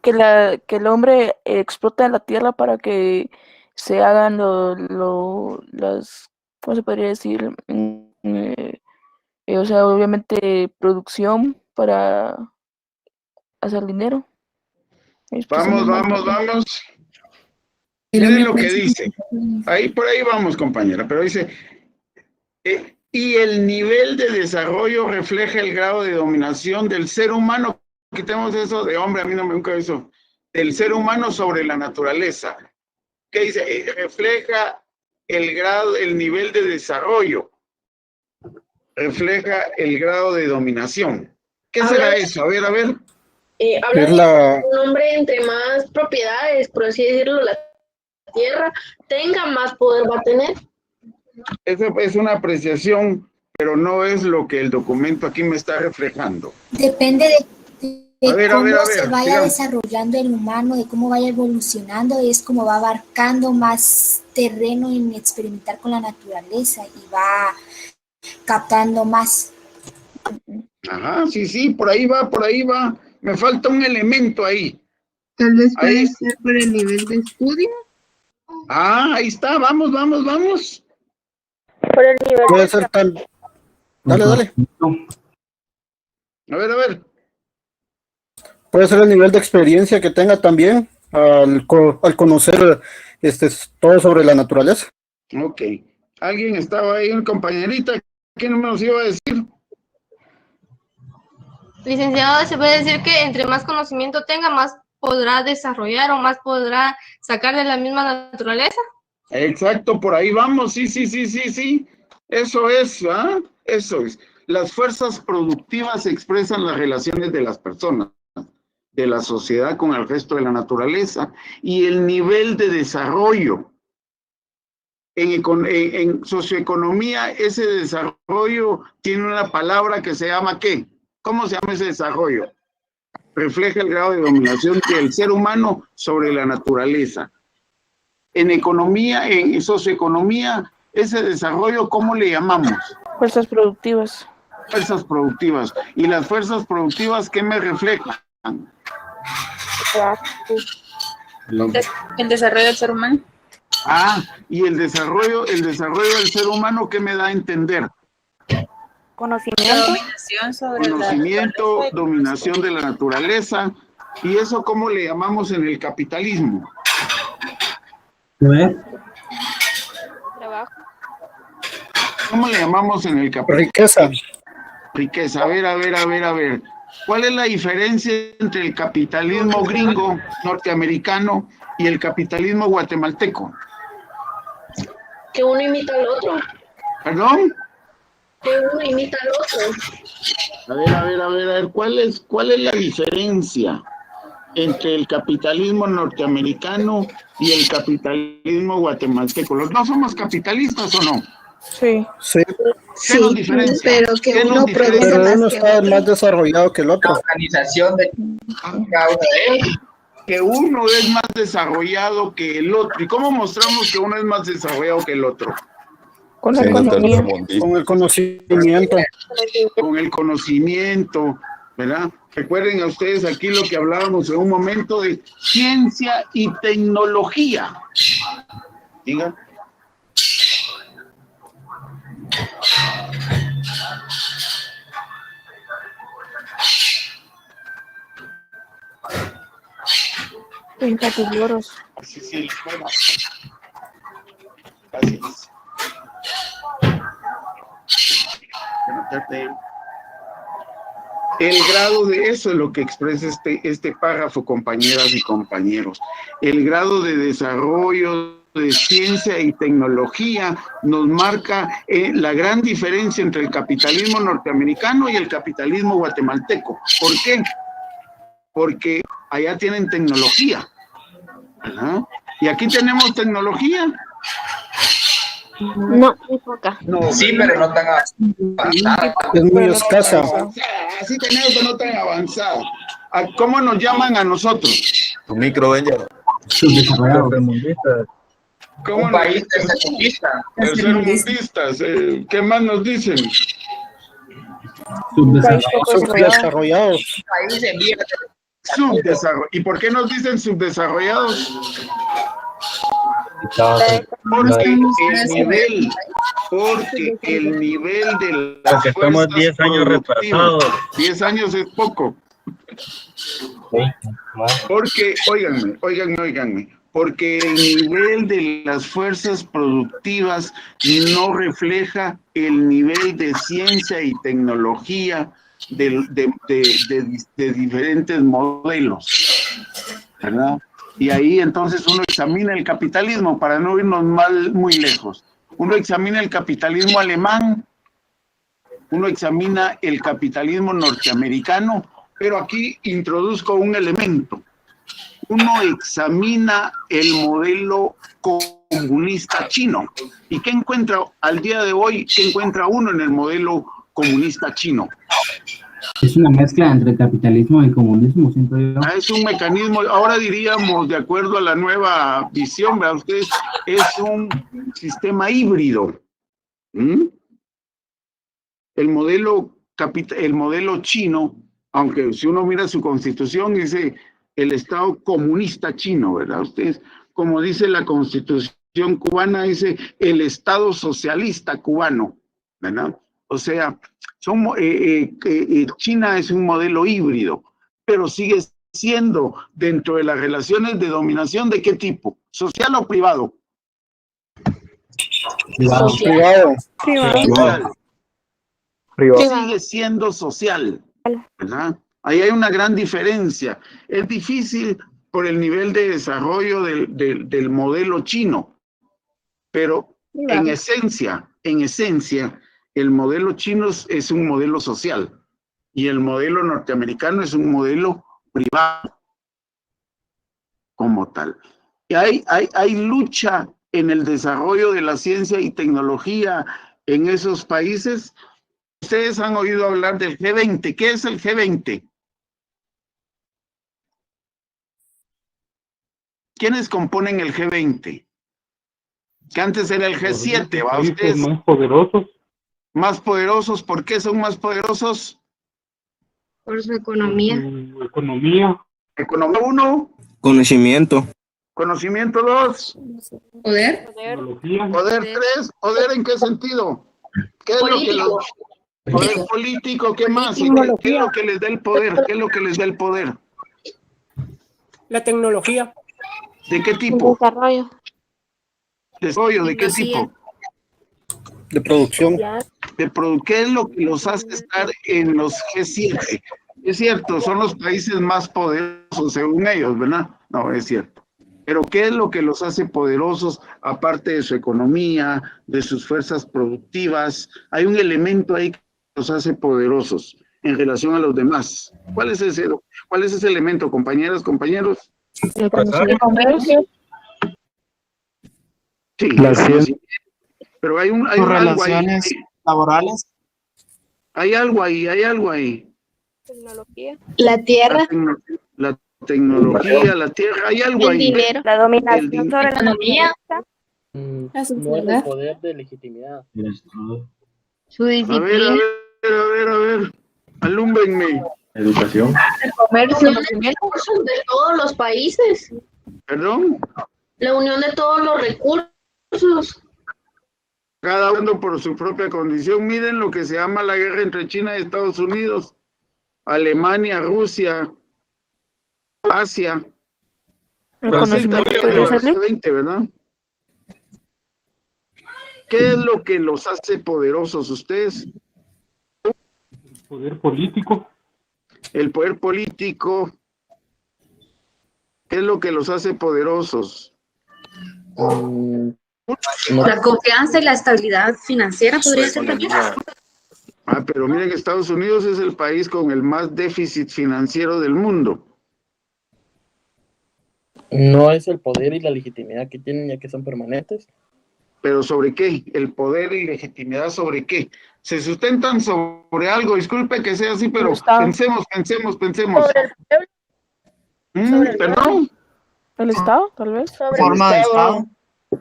Speaker 5: que el hombre explota la tierra para que se hagan las, ¿cómo se podría decir? O sea, obviamente producción para hacer dinero.
Speaker 1: Vamos. Miren lo que dice. Por ahí vamos, compañera, pero dice, y el nivel de desarrollo refleja el grado de dominación del ser humano. Quitemos eso de hombre, a mí no me gusta eso, del ser humano sobre la naturaleza. ¿Qué dice? Refleja el nivel de desarrollo. Refleja el grado de dominación. ¿Qué será eso? A ver.
Speaker 6: Habla de que un hombre entre más propiedades, por así decirlo, la tierra, tenga más poder va a tener.
Speaker 1: Eso es una apreciación, pero no es lo que el documento aquí me está reflejando.
Speaker 12: Depende de cómo se vaya
Speaker 1: digamos,
Speaker 12: desarrollando el humano, de cómo vaya evolucionando, es como va abarcando más terreno en experimentar con la naturaleza y va captando más.
Speaker 1: Ajá, sí, por ahí va. Me falta un elemento ahí.
Speaker 13: Tal vez puede ser por el nivel de estudio.
Speaker 1: Ahí está, vamos.
Speaker 5: Por el nivel
Speaker 8: Puede ser tan... Dale.
Speaker 1: A ver.
Speaker 8: Puede ser el nivel de experiencia que tenga también al conocer todo sobre la naturaleza.
Speaker 1: Ok. ¿Alguien estaba ahí, una compañerita? ¿Quién nos iba a decir?
Speaker 14: Licenciado, se puede decir que entre más conocimiento tenga, más podrá desarrollar o más podrá sacar de la misma naturaleza.
Speaker 1: Exacto, por ahí vamos, sí. Eso es, Eso es. Las fuerzas productivas expresan las relaciones de las personas, de la sociedad con el resto de la naturaleza y el nivel de desarrollo. En socioeconomía, ese desarrollo tiene una palabra que se llama ¿qué? ¿Cómo se llama ese desarrollo? Refleja el grado de dominación del ser humano sobre la naturaleza. En economía, en socioeconomía, ese desarrollo, ¿cómo le llamamos?
Speaker 5: Fuerzas productivas.
Speaker 1: Fuerzas productivas. ¿Y las fuerzas productivas qué me reflejan?
Speaker 13: El desarrollo del ser humano.
Speaker 1: Y el desarrollo del ser humano, ¿qué me da a entender?
Speaker 5: Conocimiento.
Speaker 1: Dominación de la naturaleza. ¿Y eso cómo le llamamos en el capitalismo?
Speaker 5: Trabajo.
Speaker 1: ¿Cómo le llamamos en el capitalismo? Riqueza. A ver. ¿Cuál es la diferencia entre el capitalismo gringo norteamericano y el capitalismo guatemalteco?
Speaker 6: Que uno imita al otro.
Speaker 1: ¿Perdón?
Speaker 6: Que uno imita al otro.
Speaker 1: A ver, ¿cuál es la diferencia entre el capitalismo norteamericano y el capitalismo guatemalteco? ¿Los dos somos capitalistas o no?
Speaker 5: Sí.
Speaker 1: ¿Qué nos diferencia?
Speaker 12: Pero que uno produce más
Speaker 8: uno
Speaker 12: que
Speaker 8: está
Speaker 12: otro.
Speaker 8: más desarrollado que el otro.
Speaker 2: La organización de cada uno de ellos.
Speaker 1: Que uno es más desarrollado que el otro. ¿Y cómo mostramos que uno es más desarrollado que el otro?
Speaker 5: Con la economía.
Speaker 8: Con el conocimiento.
Speaker 1: Con el conocimiento, ¿verdad? Recuerden a ustedes aquí lo que hablábamos en un momento de ciencia y tecnología. Diga. Sí, bueno. Gracias. El grado de eso es lo que expresa este párrafo, compañeras y compañeros. El grado de desarrollo de ciencia y tecnología nos marca la gran diferencia entre el capitalismo norteamericano y el capitalismo guatemalteco. ¿Por qué? Porque allá tienen tecnología, ¿verdad? Y aquí tenemos tecnología.
Speaker 6: No, muy poca.
Speaker 1: No,
Speaker 2: Sí, pero no tan avanzada.
Speaker 8: Es muy escasa.
Speaker 1: Así tenemos, pero no tan avanzado. ¿Cómo nos llaman a nosotros?
Speaker 9: Tu micro, Benja.
Speaker 1: ¿Cómo
Speaker 2: Un país tercermundista.
Speaker 1: Tercermundistas. ¿Qué más nos dicen?
Speaker 8: Subdesarrollados.
Speaker 2: País en vías de
Speaker 1: Subdesarrollados. ¿Y por qué nos dicen subdesarrollados? Porque el nivel de las
Speaker 15: Porque estamos
Speaker 1: fuerzas
Speaker 15: 10 años
Speaker 1: productivas,
Speaker 15: retrasados.
Speaker 1: 10 años es poco. Porque, óiganme, porque el nivel de las fuerzas productivas no refleja el nivel de ciencia y tecnología de diferentes modelos, ¿verdad? Y ahí entonces uno examina el capitalismo, para no irnos muy lejos. Uno examina el capitalismo alemán, uno examina el capitalismo norteamericano, pero aquí introduzco un elemento. Uno examina el modelo comunista chino. ¿Y qué encuentra al día de hoy? ¿Qué encuentra uno en el modelo comunista chino?
Speaker 3: Es una mezcla entre capitalismo y comunismo, siento yo.
Speaker 1: Es un mecanismo, ahora diríamos, de acuerdo a la nueva visión, ¿verdad? Ustedes, es un sistema híbrido. El modelo chino, aunque si uno mira su constitución, dice el Estado comunista chino, ¿verdad? Ustedes, como dice la constitución cubana, dice el Estado socialista cubano, ¿verdad? O sea, China es un modelo híbrido, pero sigue siendo dentro de las relaciones de dominación, ¿de qué tipo? ¿Social o privado? Privado. Sigue siendo social, ¿verdad? Ahí hay una gran diferencia. Es difícil por el nivel de desarrollo del modelo chino, pero en esencia, el modelo chino es un modelo social y el modelo norteamericano es un modelo privado como tal. Y hay lucha en el desarrollo de la ciencia y tecnología en esos países. Ustedes han oído hablar del G20. ¿Qué es el G20? ¿Quiénes componen el G20? Que antes era el G7, ¿va? Ustedes
Speaker 15: más poderosos.
Speaker 1: Más poderosos, ¿por qué son más poderosos?
Speaker 14: Por su economía.
Speaker 15: Economía.
Speaker 1: Economía 1.
Speaker 4: Conocimiento.
Speaker 1: Conocimiento 2.
Speaker 7: Poder.
Speaker 1: Poder 3. ¿Poder en qué sentido? ¿Qué es
Speaker 6: Político.
Speaker 1: Poder político, ¿qué más? ¿Qué es lo que les da el poder? ¿Qué es lo que les da el poder?
Speaker 16: La tecnología.
Speaker 1: ¿De qué tipo?
Speaker 14: Desarrollo.
Speaker 1: ¿Desarrollo de qué tipo?
Speaker 8: De producción.
Speaker 1: ¿Qué es lo que los hace estar en los G7? Es cierto, son los países más poderosos según ellos, ¿verdad? No, es cierto. Pero ¿qué es lo que los hace poderosos aparte de su economía, de sus fuerzas productivas? Hay un elemento ahí que los hace poderosos en relación a los demás. ¿Cuál es ese elemento, compañeras, compañeros?
Speaker 5: El conocimiento.
Speaker 1: Sí,
Speaker 15: La ciencia.
Speaker 1: pero hay
Speaker 17: Sus
Speaker 1: algo
Speaker 17: relaciones
Speaker 1: ahí.
Speaker 17: laborales.
Speaker 1: Hay algo ahí.
Speaker 5: Tecnología.
Speaker 6: La tierra.
Speaker 1: La tecnología, la tierra, hay algo
Speaker 6: El
Speaker 1: ahí.
Speaker 6: dinero.
Speaker 5: La dominación sobre la
Speaker 6: Economía.
Speaker 5: naturaleza.
Speaker 15: No es el poder de legitimidad.
Speaker 14: Su
Speaker 1: A
Speaker 14: disciplina.
Speaker 1: ver. Alúmbrenme.
Speaker 9: Educación.
Speaker 5: El comercio.
Speaker 6: La unión de recursos de todos los países.
Speaker 1: ¿Perdón?
Speaker 6: La unión de todos los recursos.
Speaker 1: Cada uno por su propia condición. Miren lo que se llama la guerra entre China y Estados Unidos, Alemania, Rusia, Asia.
Speaker 5: El
Speaker 1: Brasil
Speaker 5: conocimiento
Speaker 1: también
Speaker 5: podría
Speaker 1: es
Speaker 5: ser libre.
Speaker 1: 20, ¿verdad? ¿Qué es lo que los hace poderosos ustedes?
Speaker 15: Poder político.
Speaker 1: El poder político. ¿Qué es lo que los hace poderosos?
Speaker 7: La confianza y la estabilidad financiera podría ser también.
Speaker 1: Pero miren, Estados Unidos es el país con el más déficit financiero del mundo.
Speaker 15: No es el poder y la legitimidad que tienen ya que son permanentes.
Speaker 1: ¿Pero sobre qué? ¿El poder y legitimidad sobre qué? Se sustentan sobre algo, disculpe que sea así, pero pensemos.
Speaker 5: Sobre el pueblo.
Speaker 1: ¿Perdón?
Speaker 5: ¿El Estado, tal vez?
Speaker 17: Forma de Estado.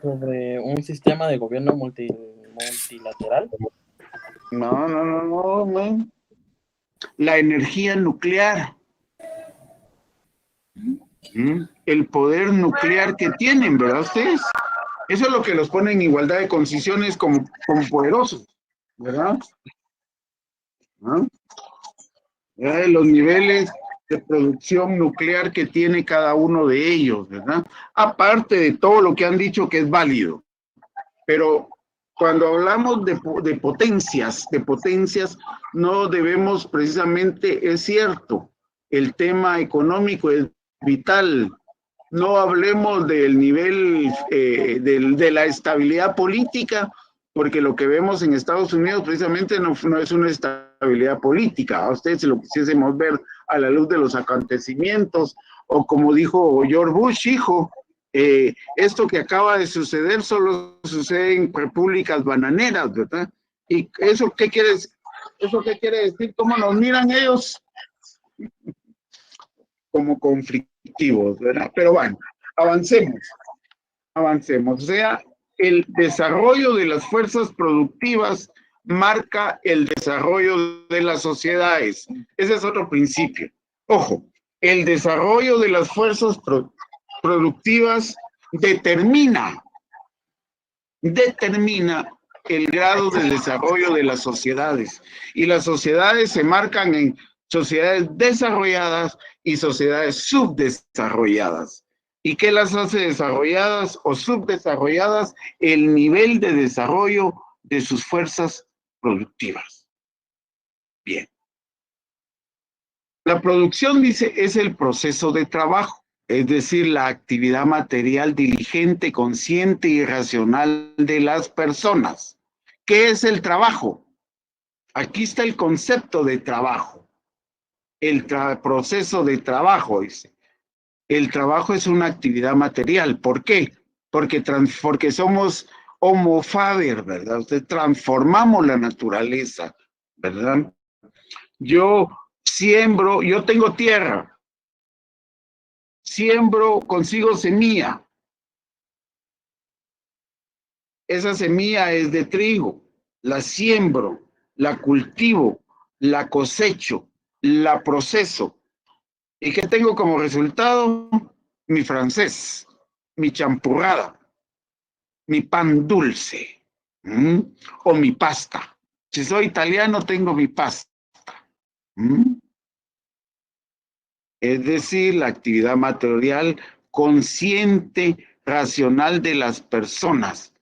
Speaker 15: sobre un sistema de gobierno multilateral.
Speaker 1: No, man. La energía nuclear. El poder nuclear que tienen, ¿verdad ustedes? Eso es lo que los pone en igualdad de condiciones como poderosos, ¿verdad? Los niveles de producción nuclear que tiene cada uno de ellos, ¿verdad? Aparte de todo lo que han dicho que es válido. Pero cuando hablamos de potencias, no debemos precisamente, es cierto, el tema económico es vital. No hablemos del nivel de la estabilidad política, porque lo que vemos en Estados Unidos precisamente no es una estabilidad política. A ustedes si lo quisiésemos ver a la luz de los acontecimientos, o como dijo George Bush, hijo, esto que acaba de suceder solo sucede en repúblicas bananeras, ¿verdad? ¿Y eso qué quiere decir? ¿Cómo nos miran ellos? Como conflictivos, ¿verdad? Pero bueno, avancemos. O sea, el desarrollo de las fuerzas productivas marca el desarrollo de las sociedades. Ese es otro principio. Ojo, el desarrollo de las fuerzas productivas determina el grado de desarrollo de las sociedades. Y las sociedades se marcan en sociedades desarrolladas y sociedades subdesarrolladas. ¿Y qué las hace desarrolladas o subdesarrolladas? El nivel de desarrollo de sus fuerzas productivas. Bien. La producción, dice, es el proceso de trabajo, es decir, la actividad material diligente, consciente y racional de las personas. ¿Qué es el trabajo? Aquí está el concepto de trabajo. El proceso de trabajo, dice. El trabajo es una actividad material. ¿Por qué? Porque somos homo faber, ¿verdad? Transformamos la naturaleza, ¿verdad? Yo siembro, yo tengo tierra, siembro, consigo semilla. Esa semilla es de trigo, la siembro, la cultivo, la cosecho, la proceso. ¿Y qué tengo como resultado? Mi francés, mi champurrada, mi pan dulce, o mi pasta. Si soy italiano, tengo mi pasta. Es decir, la actividad material consciente, racional de las personas.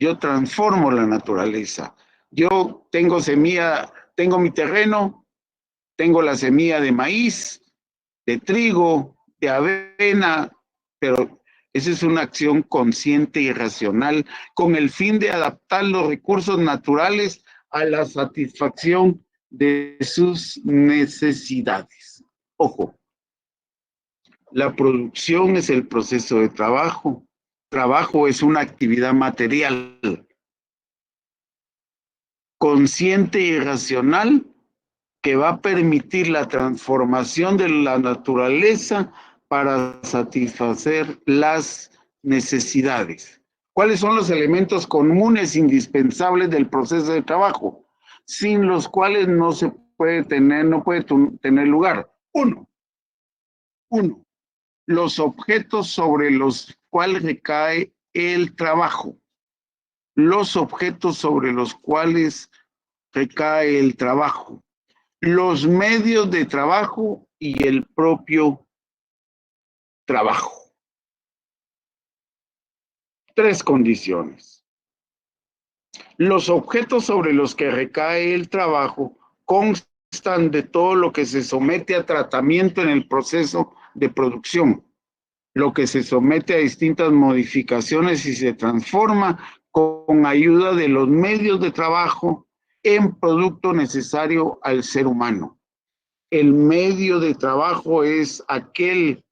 Speaker 1: Yo transformo la naturaleza. Yo tengo semilla, tengo mi terreno, tengo la semilla de maíz, de trigo, de avena, pero esa es una acción consciente y racional con el fin de adaptar los recursos naturales a la satisfacción de sus necesidades. Ojo, la producción es el proceso de trabajo. Trabajo es una actividad material consciente y racional que va a permitir la transformación de la naturaleza para satisfacer las necesidades. ¿Cuáles son los elementos comunes indispensables del proceso de trabajo, sin los cuales no puede tener lugar? Uno, los objetos sobre los cuales recae el trabajo. Los objetos sobre los cuales recae el trabajo. Los medios de trabajo y el propio trabajo. 3 condiciones. Los objetos sobre los que recae el trabajo constan de todo lo que se somete a tratamiento en el proceso de producción, lo que se somete a distintas modificaciones y se transforma con ayuda de los medios de trabajo en producto necesario al ser humano. El medio de trabajo es aquel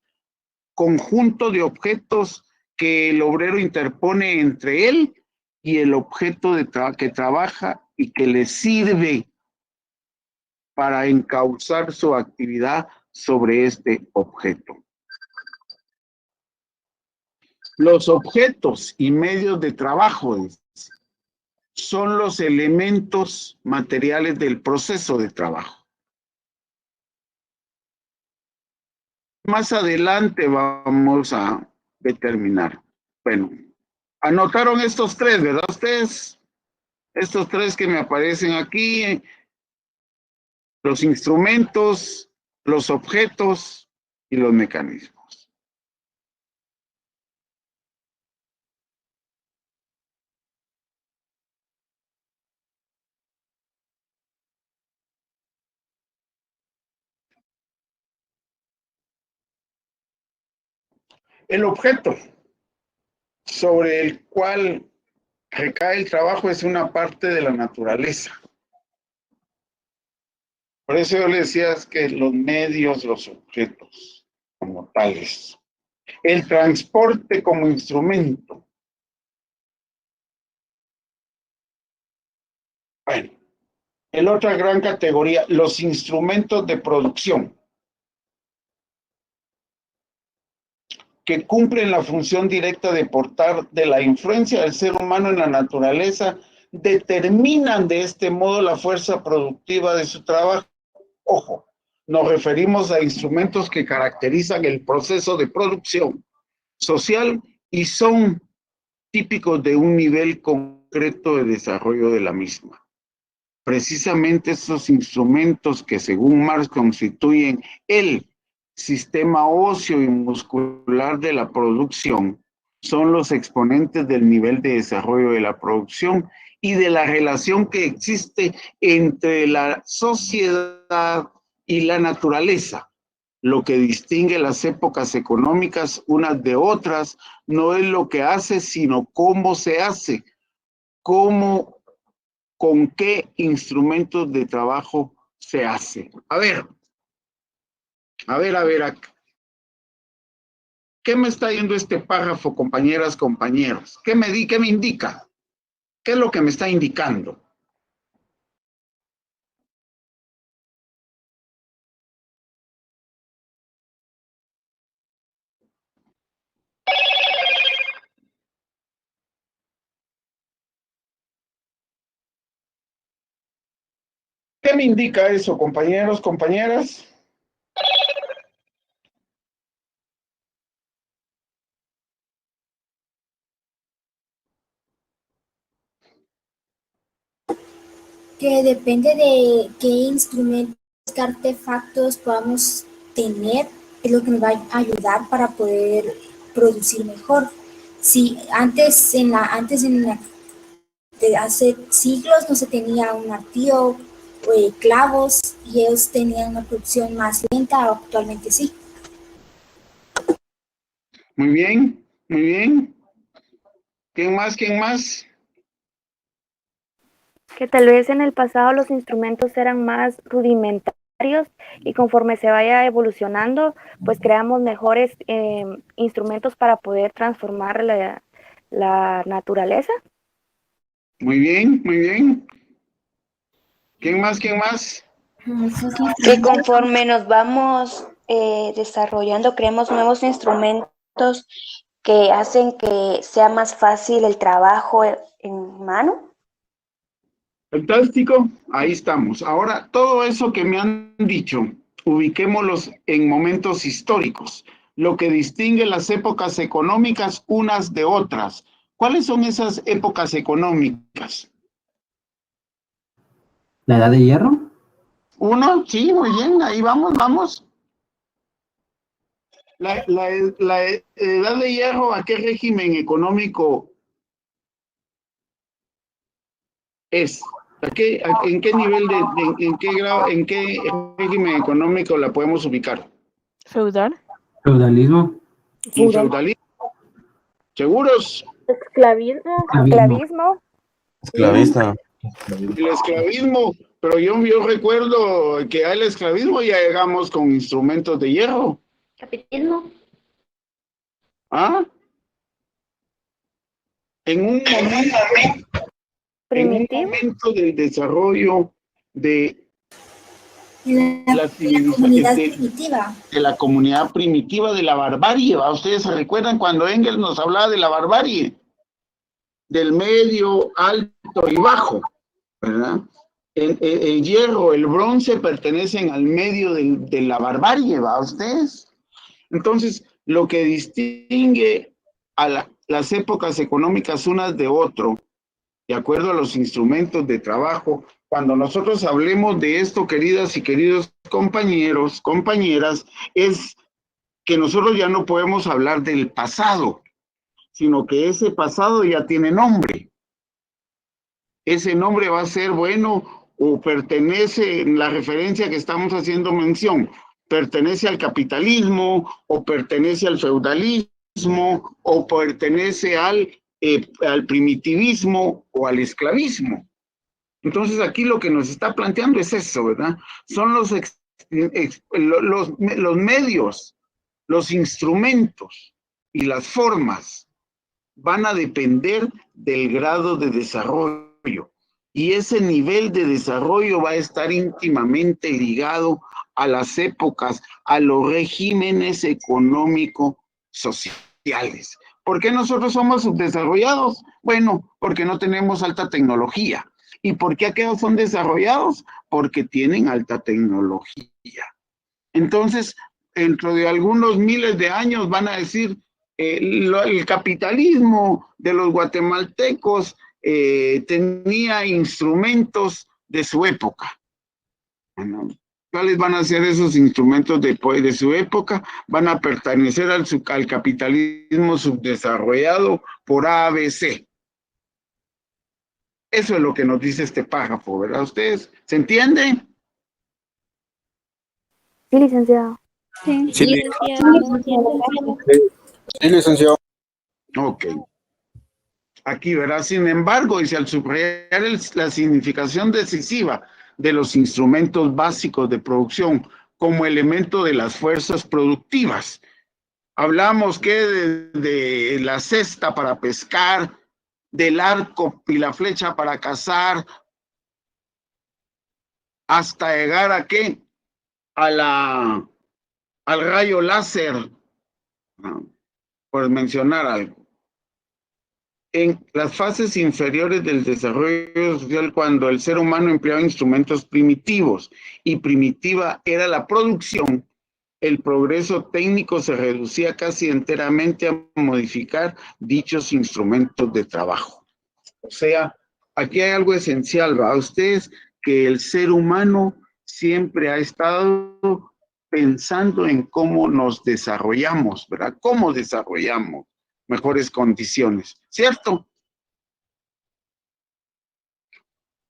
Speaker 1: conjunto de objetos que el obrero interpone entre él y el objeto que trabaja y que le sirve para encauzar su actividad sobre este objeto. Los objetos y medios de trabajo son los elementos materiales del proceso de trabajo. Más adelante vamos a determinar. Bueno, anotaron estos tres, ¿verdad ustedes? Estos tres que me aparecen aquí, los instrumentos, los objetos y los mecanismos. El objeto sobre el cual recae el trabajo es una parte de la naturaleza. Por eso yo le decía que los medios, los objetos como tales. El transporte como instrumento. Bueno, en otra gran categoría, los instrumentos de producción, que cumplen la función directa de portar de la influencia del ser humano en la naturaleza, determinan de este modo la fuerza productiva de su trabajo. Ojo, nos referimos a instrumentos que caracterizan el proceso de producción social y son típicos de un nivel concreto de desarrollo de la misma. Precisamente estos instrumentos que según Marx constituyen el sistema óseo y muscular de la producción son los exponentes del nivel de desarrollo de la producción y de la relación que existe entre la sociedad y la naturaleza. Lo que distingue las épocas económicas unas de otras no es lo que hace, sino cómo se hace, cómo, con qué instrumentos de trabajo se hace. A ver. ¿Qué me está yendo este párrafo, compañeras, compañeros? ¿Qué me indica? ¿Qué es lo que me está indicando? ¿Qué me indica eso, compañeros, compañeras?
Speaker 12: Que depende de qué instrumentos, qué artefactos podamos tener, es lo que nos va a ayudar para poder producir mejor. Si antes de hace siglos no se tenía un martillo, clavos, y ellos tenían una producción más lenta, actualmente sí.
Speaker 1: Muy bien, muy bien. ¿Quién más? ¿Quién más?
Speaker 17: Que tal vez en el pasado los instrumentos eran más rudimentarios y conforme se vaya evolucionando, pues creamos mejores instrumentos para poder transformar la naturaleza.
Speaker 1: Muy bien, muy bien. ¿Quién más? ¿Quién más?
Speaker 18: Que conforme nos vamos desarrollando, creemos nuevos instrumentos que hacen que sea más fácil el trabajo en mano.
Speaker 1: Fantástico, ahí estamos. Ahora, todo eso que me han dicho, ubiquémoslos en momentos históricos, lo que distingue las épocas económicas unas de otras. ¿Cuáles son esas épocas económicas?
Speaker 3: ¿La edad de hierro?
Speaker 1: Uno, sí, muy bien, ahí vamos. La edad de hierro, ¿a qué régimen económico es? ¿En qué nivel en qué grado, en qué régimen económico la podemos ubicar?
Speaker 5: Feudal.
Speaker 3: Feudalismo.
Speaker 1: ¿Un feudalismo? ¿Seguros?
Speaker 17: Esclavismo.
Speaker 9: Esclavista.
Speaker 1: El esclavismo, pero yo recuerdo que al esclavismo ya llegamos con instrumentos de hierro.
Speaker 14: Capitalismo.
Speaker 1: ¿Ah? En un momento del desarrollo de la
Speaker 12: comunidad primitiva.
Speaker 1: De la comunidad primitiva, de la barbarie. ¿Va? ¿Ustedes se recuerdan cuando Engels nos hablaba de la barbarie? Del medio, alto y bajo, ¿verdad? El hierro, el bronce pertenecen al medio de la barbarie, ¿va? ¿Ustedes? Entonces, lo que distingue a las épocas económicas unas de otro, de acuerdo a los instrumentos de trabajo, cuando nosotros hablemos de esto, queridas y queridos compañeros, compañeras, es que nosotros ya no podemos hablar del pasado, sino que ese pasado ya tiene nombre. Ese nombre va a ser bueno o pertenece, en la referencia que estamos haciendo mención, pertenece al capitalismo o pertenece al feudalismo o pertenece al primitivismo o al esclavismo. Entonces aquí lo que nos está planteando es eso, ¿verdad? Son los medios, los instrumentos y las formas van a depender del grado de desarrollo. Y ese nivel de desarrollo va a estar íntimamente ligado a las épocas, a los regímenes económico-sociales. ¿Por qué nosotros somos subdesarrollados? Bueno, porque no tenemos alta tecnología. ¿Y por qué aquellos son desarrollados? Porque tienen alta tecnología. Entonces, dentro de algunos miles de años van a decir, el capitalismo de los guatemaltecos tenía instrumentos de su época. Bueno, ¿cuáles van a ser esos instrumentos de su época? Van a pertenecer al capitalismo subdesarrollado por ABC. Eso es lo que nos dice este párrafo, ¿verdad? ¿Ustedes se entiende?
Speaker 17: Sí, licenciado.
Speaker 4: Sí,
Speaker 8: licenciado.
Speaker 1: Ok. Aquí, ¿verdad? Sin embargo, dice, al subrayar la significación decisiva de los instrumentos básicos de producción como elemento de las fuerzas productivas. Hablamos que de la cesta para pescar, del arco y la flecha para cazar, hasta llegar a qué? Al rayo láser, por mencionar algo. En las fases inferiores del desarrollo social, cuando el ser humano empleaba instrumentos primitivos y primitiva era la producción, el progreso técnico se reducía casi enteramente a modificar dichos instrumentos de trabajo. O sea, aquí hay algo esencial, ¿va? Ustedes, que el ser humano siempre ha estado pensando en cómo nos desarrollamos, ¿verdad? ¿Cómo desarrollamos mejores condiciones? ¿Cierto?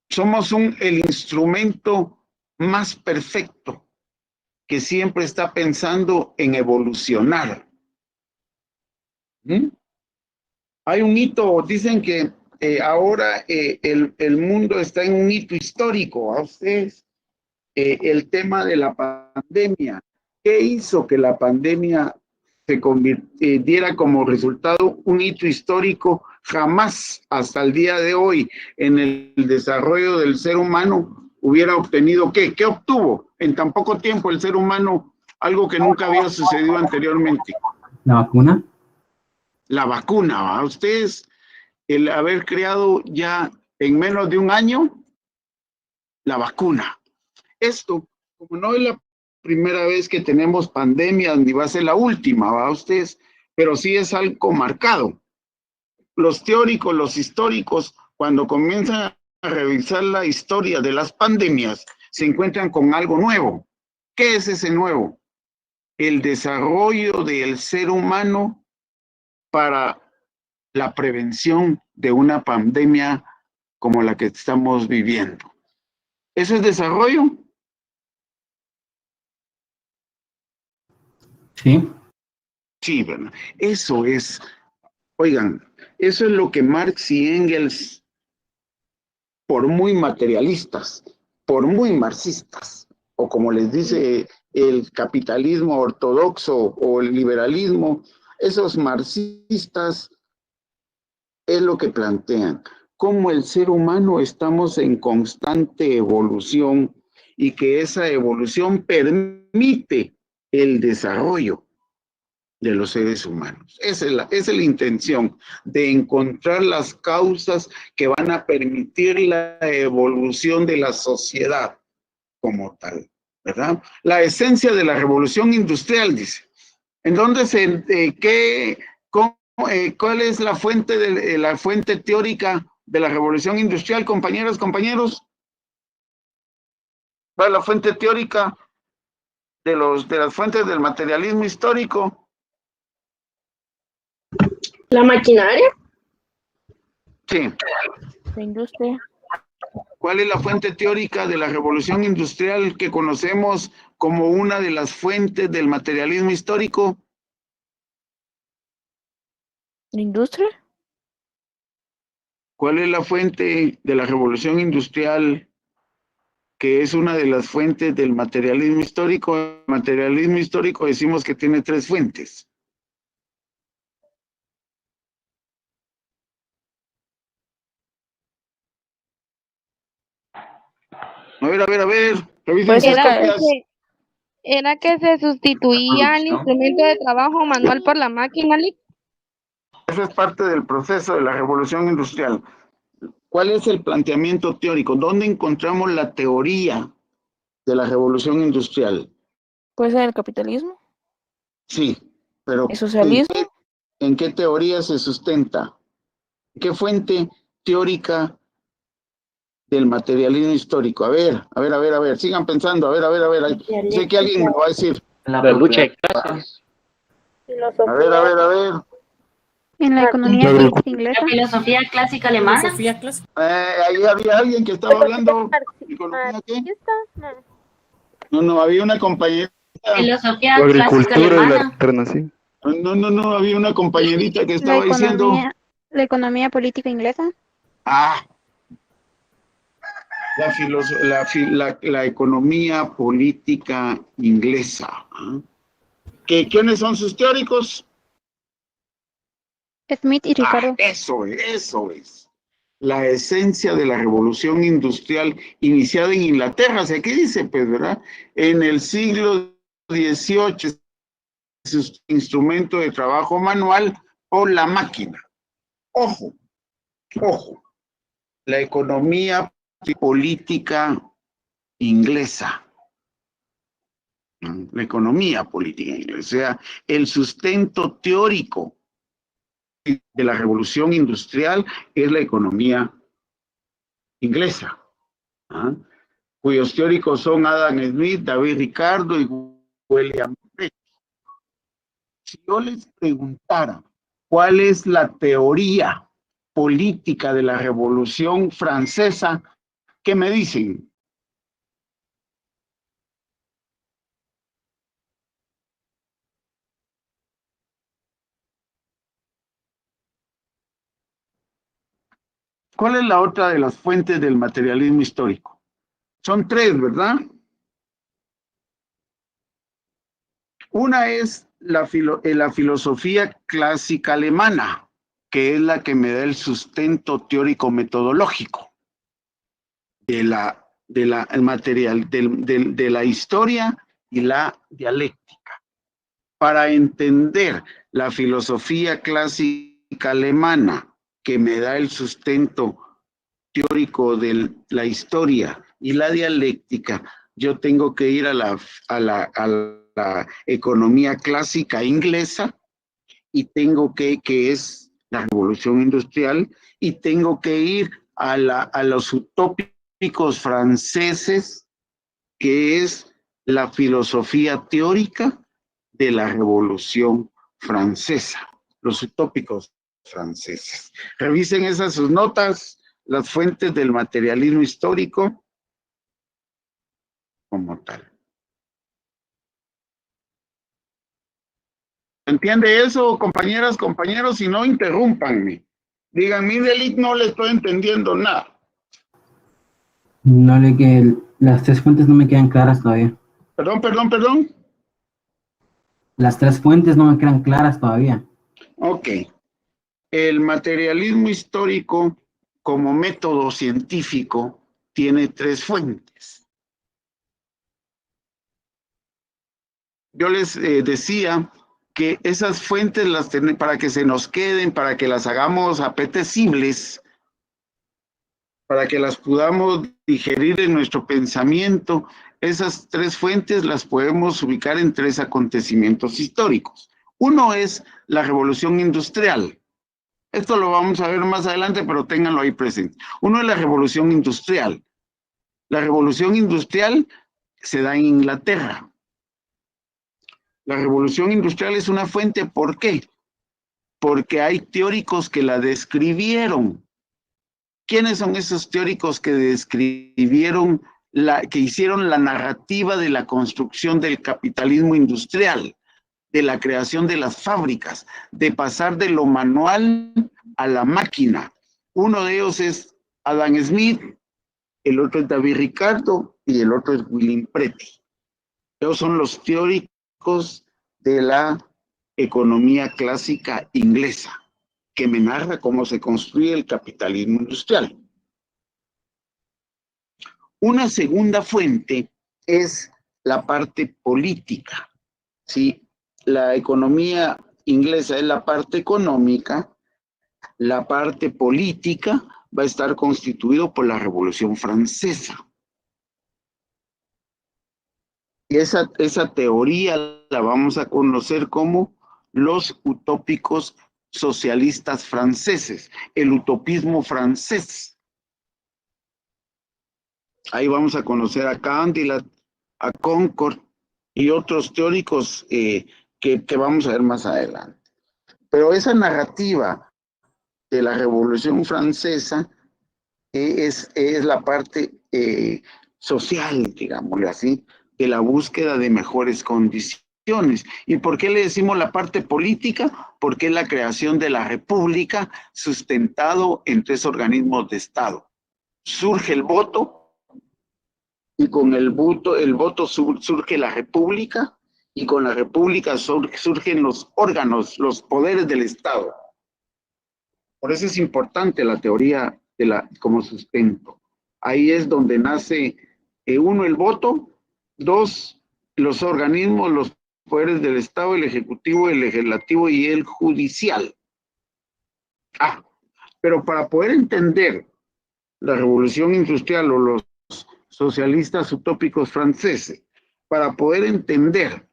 Speaker 1: Somos el instrumento más perfecto que siempre está pensando en evolucionar. ¿Mm? Hay un hito, dicen que ahora el mundo está en un hito histórico. ¿A ustedes? El tema de la pandemia. ¿Qué hizo que la pandemia se diera como resultado un hito histórico? Jamás hasta el día de hoy en el desarrollo del ser humano hubiera obtenido ¿qué? ¿Qué obtuvo en tan poco tiempo el ser humano? Algo que nunca había sucedido anteriormente.
Speaker 3: ¿La vacuna?
Speaker 1: La vacuna, ¿va? Ustedes, el haber creado ya en menos de un año la vacuna. Esto, como no es la primera vez que tenemos pandemia, ni va a ser la última, ¿va? Ustedes, pero sí es algo marcado. Los teóricos, los históricos, cuando comienzan a revisar la historia de las pandemias, se encuentran con algo nuevo. ¿Qué es ese nuevo? El desarrollo del ser humano para la prevención de una pandemia como la que estamos viviendo. ¿Eso es desarrollo?
Speaker 3: Sí.
Speaker 1: Sí, ¿verdad? Eso es, oigan, eso es lo que Marx y Engels, por muy materialistas, por muy marxistas, o como les dice el capitalismo ortodoxo o el liberalismo, esos marxistas es lo que plantean. Como el ser humano estamos en constante evolución y que esa evolución permite el desarrollo de los seres humanos. Esa es la intención, de encontrar las causas que van a permitir la evolución de la sociedad como tal, ¿verdad? La esencia de la revolución industrial, dice. Entonces, ¿cuál es la fuente teórica de la revolución industrial, compañeras, compañeros? ¿Cuál es la fuente teórica de las fuentes del materialismo histórico?
Speaker 6: ¿La maquinaria?
Speaker 1: Sí.
Speaker 5: La industria.
Speaker 1: ¿Cuál es la fuente teórica de la revolución industrial que conocemos como una de las fuentes del materialismo histórico?
Speaker 5: ¿La industria?
Speaker 1: ¿Cuál es la fuente de la revolución industrial que es una de las fuentes del materialismo histórico? El materialismo histórico decimos que tiene 3 fuentes. A ver, revisen sus copias.
Speaker 13: ¿Era que se sustituía el instrumento de trabajo manual por la máquina, Lick?
Speaker 1: Eso es parte del proceso de la revolución industrial. ¿Cuál es el planteamiento teórico? ¿Dónde encontramos la teoría de la revolución industrial?
Speaker 5: ¿Puede ser el capitalismo?
Speaker 1: Sí, pero
Speaker 5: ¿El socialismo?
Speaker 1: ¿en qué teoría se sustenta? ¿Qué fuente teórica del materialismo histórico? A ver, sigan pensando, a ver. Sé que alguien me va a decir.
Speaker 15: La lucha de clases.
Speaker 1: A ver.
Speaker 11: En la economía política inglesa.
Speaker 7: La filosofía clásica alemana.
Speaker 16: Filosofía clásica.
Speaker 1: Ahí había alguien que estaba hablando. ¿Economía qué? No, había una compañerita.
Speaker 7: Filosofía
Speaker 9: La
Speaker 7: clásica
Speaker 9: agricultura y la
Speaker 7: alemana.
Speaker 9: alternación.
Speaker 1: No, había una compañerita que estaba diciendo.
Speaker 11: La economía política inglesa.
Speaker 1: La economía política inglesa. ¿Quiénes son sus teóricos?
Speaker 11: Smith y Ricardo.
Speaker 1: Eso es. La esencia de la revolución industrial iniciada en Inglaterra. O sea, ¿qué dice, pues, verdad? En el siglo XVIII, su instrumento de trabajo manual o la máquina. Ojo. La economía política inglesa. La economía política inglesa. O sea, el sustento teórico de la revolución industrial es la economía inglesa, cuyos teóricos son Adam Smith, David Ricardo y William Reich. Si yo les preguntara cuál es la teoría política de la Revolución Francesa, ¿qué me dicen? ¿Cuál es la otra de las fuentes del materialismo histórico? Son 3, ¿verdad? Una es la filosofía clásica alemana, que es la que me da el sustento teórico metodológico de la historia y la dialéctica. Para entender la filosofía clásica alemana, que me da el sustento teórico de la historia y la dialéctica, yo tengo que ir a la economía clásica inglesa y tengo que es la revolución industrial, y tengo que ir a los utópicos franceses, que es la filosofía teórica de la revolución francesa, los utópicos franceses. Revisen esas sus notas, las fuentes del materialismo histórico como tal. ¿Entiende eso, compañeras, compañeros? Si no, interrúmpanme. Digan, mire, Lick, no le estoy entendiendo nada.
Speaker 3: No le que las 3 fuentes no me quedan claras todavía.
Speaker 1: Perdón.
Speaker 3: Las 3 fuentes no me quedan claras todavía.
Speaker 1: Ok. El materialismo histórico como método científico tiene 3 fuentes. yo les decía que esas fuentes para que se nos queden, para que las hagamos apetecibles, para que las podamos digerir en nuestro pensamiento, esas tres fuentes las podemos ubicar en tres acontecimientos históricos. Uno es la Revolución Industrial. Esto lo vamos a ver más adelante, pero ténganlo ahí presente. Uno es la Revolución Industrial. La Revolución Industrial se da en Inglaterra. La Revolución Industrial es una fuente, ¿por qué? Porque hay teóricos que la describieron. ¿Quiénes son esos teóricos que describieron, que hicieron la narrativa de la construcción del capitalismo industrial, de la creación de las fábricas, de pasar de lo manual a la máquina? Uno de ellos es Adam Smith, el otro es David Ricardo y el otro es William Preti. Ellos son los teóricos de la economía clásica inglesa, que me narra cómo se construye el capitalismo industrial. Una segunda fuente es la parte política, ¿sí? La economía inglesa es la parte económica, la parte política va a estar constituido por la Revolución Francesa. Y esa teoría la vamos a conocer como los utópicos socialistas franceses, el utopismo francés. Ahí vamos a conocer a Candilat, a Concord y otros teóricos que vamos a ver más adelante. Pero esa narrativa de la Revolución Francesa es la parte social, digámosle así, de la búsqueda de mejores condiciones. ¿Y por qué le decimos la parte política? Porque es la creación de la república sustentado en tres organismos de Estado. Surge el voto y con el voto surge la república y con la república surgen los órganos, los poderes del Estado. Por eso es importante la teoría como sustento. Ahí es donde nace uno, el voto; dos, los organismos, los poderes del Estado, el ejecutivo, el legislativo y el judicial. Pero para poder entender la revolución industrial o los socialistas utópicos franceses, para poder entender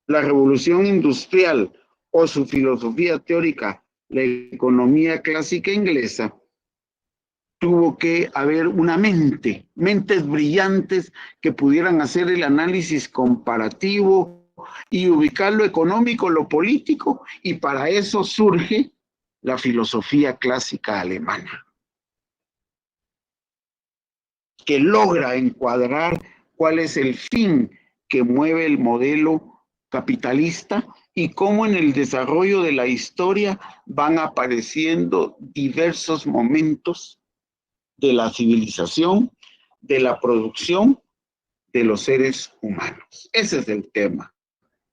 Speaker 1: la revolución industrial o su filosofía teórica, la economía clásica inglesa, tuvo que haber mentes brillantes que pudieran hacer el análisis comparativo y ubicar lo económico, lo político, y para eso surge la filosofía clásica alemana, que logra encuadrar cuál es el fin que mueve el modelo capitalista y cómo en el desarrollo de la historia van apareciendo diversos momentos de la civilización, de la producción de los seres humanos. Ese es el tema.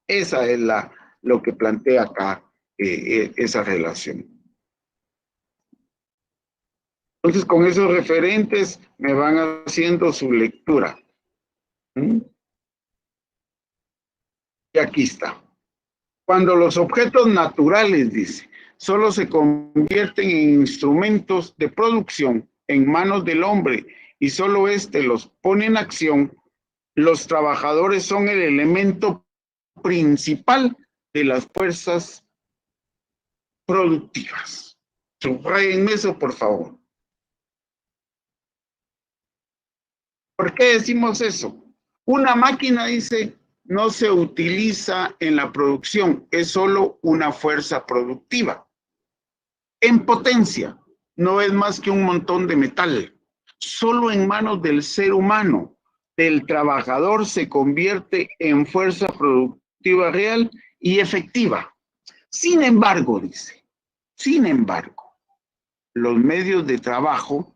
Speaker 1: Esa es lo que plantea acá esa relación. Entonces, con esos referentes me van haciendo su lectura. Y aquí está. Cuando los objetos naturales, dice, solo se convierten en instrumentos de producción en manos del hombre y solo éste los pone en acción, los trabajadores son el elemento principal de las fuerzas productivas. Subrayen eso, por favor. ¿Por qué decimos eso? Una máquina, dice, no se utiliza en la producción, es solo una fuerza productiva. En potencia, no es más que un montón de metal. Solo en manos del ser humano, del trabajador, se convierte en fuerza productiva real y efectiva. Sin embargo, dice, los medios de trabajo,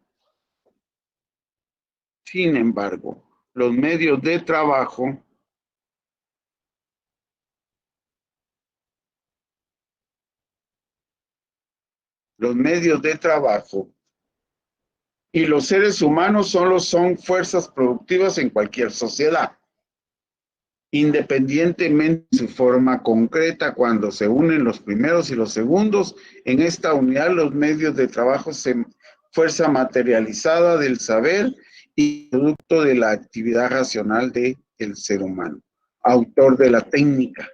Speaker 1: y los seres humanos solo son fuerzas productivas en cualquier sociedad. independientemente de su forma concreta. Cuando se unen los primeros y los segundos, en esta unidad los medios de trabajo se fuerza materializada del saber y producto de la actividad racional del ser humano. Autor de la técnica.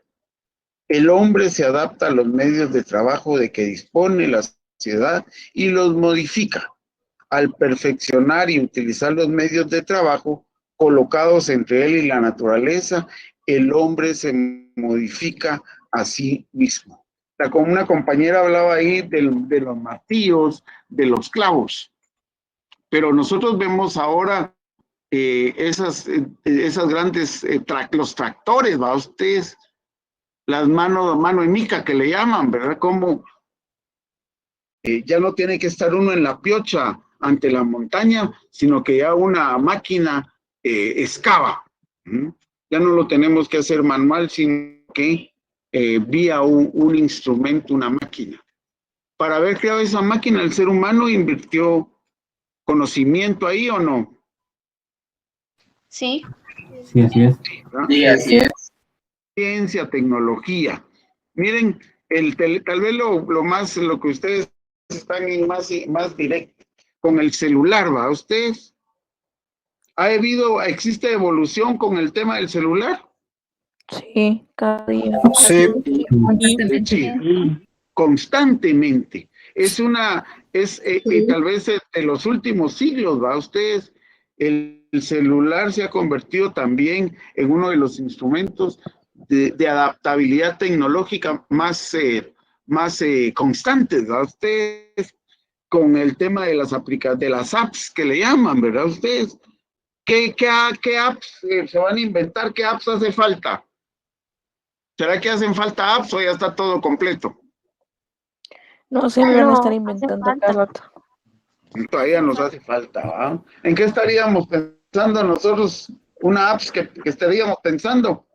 Speaker 1: El hombre se adapta a los medios de trabajo de que dispone la sociedad y los modifica. Al perfeccionar y utilizar los medios de trabajo colocados entre él y la naturaleza, el hombre se modifica a sí mismo. Una compañera hablaba ahí de los martillos, de los clavos, pero nosotros vemos ahora esas grandes, los tractores, ¿va? Ustedes, las mano en mica que le llaman, ¿verdad? Como ya no tiene que estar uno en la piocha ante la montaña, sino que ya una máquina excava. Ya no lo tenemos que hacer manual, sino que vía un instrumento, una máquina. Para haber creado esa máquina, el ser humano invirtió conocimiento ahí, ¿o no?
Speaker 18: Sí.
Speaker 3: Sí, así es.
Speaker 1: Sí, así es. Ciencia, tecnología. Miren, tal vez lo que ustedes están en más directo, con el celular, ¿va? ¿Ustedes? ¿Existe evolución con el tema del celular?
Speaker 5: Sí, cada día.
Speaker 8: Sí.
Speaker 1: Sí, constantemente. Tal vez de los últimos siglos, ¿va? Ustedes, el celular se ha convertido también en uno de los instrumentos de adaptabilidad tecnológica más constantes, ¿verdad? Ustedes, con el tema de las apps que le llaman, ¿verdad? Ustedes, ¿qué apps se van a inventar? ¿Qué apps hace falta? ¿Será que hacen falta apps o ya está todo completo?
Speaker 5: No, siempre van a estar inventando cada rato.
Speaker 1: Todavía nos hace falta, ¿va? ¿En qué estaríamos pensando nosotros? Una apps que estaríamos pensando.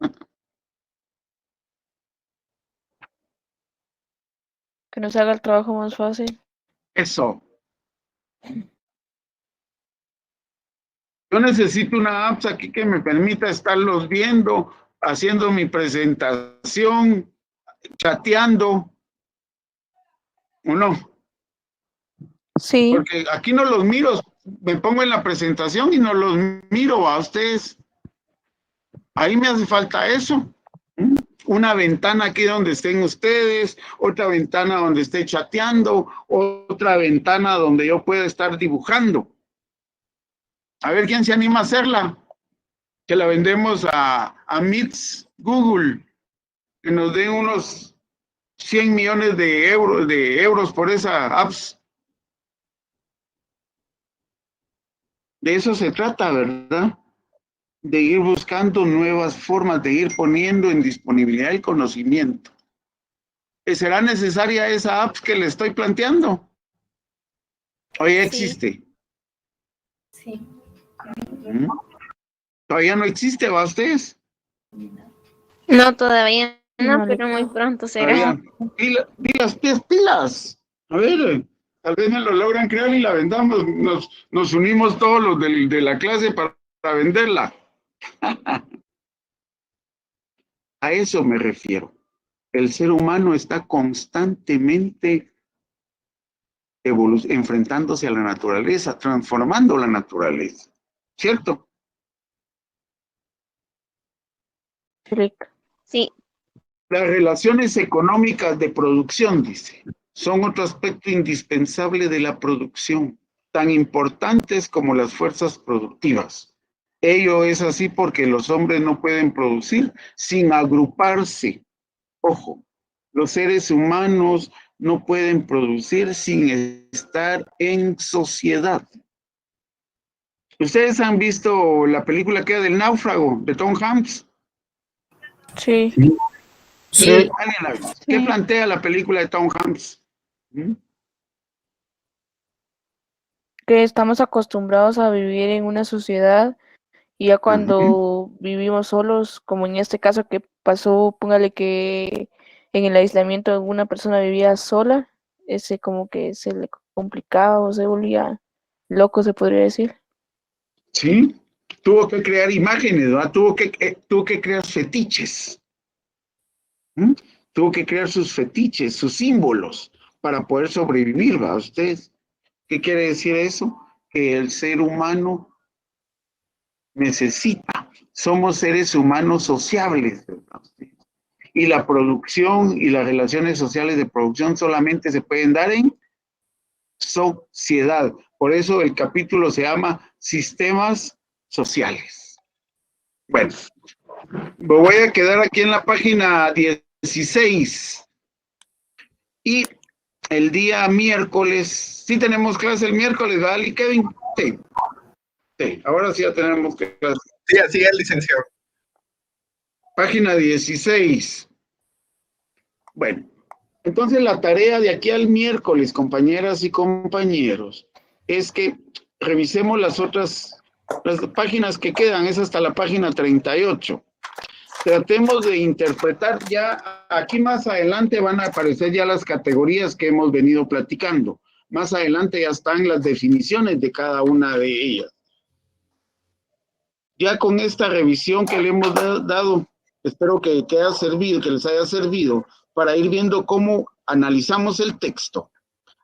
Speaker 5: Que nos haga el trabajo más fácil.
Speaker 1: Eso. Yo necesito una apps aquí que me permita estarlos viendo, haciendo mi presentación, chateando, ¿o no?
Speaker 5: Sí.
Speaker 1: Porque aquí no los miro, me pongo en la presentación y no los miro a ustedes. Ahí me hace falta eso. Una ventana aquí donde estén ustedes, otra ventana donde esté chateando, otra ventana donde yo pueda estar dibujando. A ver quién se anima a hacerla. Que la vendemos a Meets Google, que nos den unos 100 millones de euros por esa apps. De eso se trata, ¿verdad? De ir buscando nuevas formas, de ir poniendo en disponibilidad el conocimiento. ¿Será necesaria esa app que le estoy planteando? ¿O ya existe?
Speaker 11: Sí.
Speaker 1: ¿Todavía no existe, va ustedes?
Speaker 14: No, todavía no, pero muy pronto será.
Speaker 1: Pilas. A ver, tal vez me lo logran crear y la vendamos. Nos unimos todos los de la clase para venderla. A eso me refiero. El ser humano está constantemente enfrentándose a la naturaleza, transformando la naturaleza. ¿Cierto?
Speaker 14: Sí.
Speaker 1: Las relaciones económicas de producción, dice, son otro aspecto indispensable de la producción, tan importantes como las fuerzas productivas. Ello es así porque los hombres no pueden producir sin agruparse. Ojo, los seres humanos no pueden producir sin estar en sociedad. ¿Ustedes han visto la película que del náufrago de Tom Hanks?
Speaker 5: Sí.
Speaker 1: Sí. ¿Qué plantea la película de Tom Hanks?
Speaker 5: Que estamos acostumbrados a vivir en una sociedad y ya cuando vivimos solos, como en este caso que pasó, póngale que en el aislamiento una persona vivía sola, ese como que se le complicaba o se volvía loco, se podría decir.
Speaker 1: Sí, tuvo que crear imágenes, ¿verdad? Tuvo que crear fetiches. Tuvo que crear sus fetiches, sus símbolos, para poder sobrevivir, ¿va? ¿Ustedes qué quiere decir eso? Que el ser humano necesita, somos seres humanos sociables, ¿verdad? Y la producción y las relaciones sociales de producción solamente se pueden dar en sociedad. Por eso el capítulo se llama Sistemas Sociales. Bueno, me voy a quedar aquí en la página 16. Y el día miércoles, sí tenemos clase el miércoles, ¿verdad, Kevin? Sí. Sí, ahora sí ya tenemos clase.
Speaker 2: Sí, así es, licenciado.
Speaker 1: Página 16. Bueno, entonces la tarea de aquí al miércoles, compañeras y compañeros, es que revisemos las páginas que quedan, es hasta la página 38. Tratemos de interpretar ya, aquí más adelante van a aparecer ya las categorías que hemos venido platicando. Más adelante ya están las definiciones de cada una de ellas. Ya con esta revisión que le hemos dado, espero que les haya servido para ir viendo cómo analizamos el texto.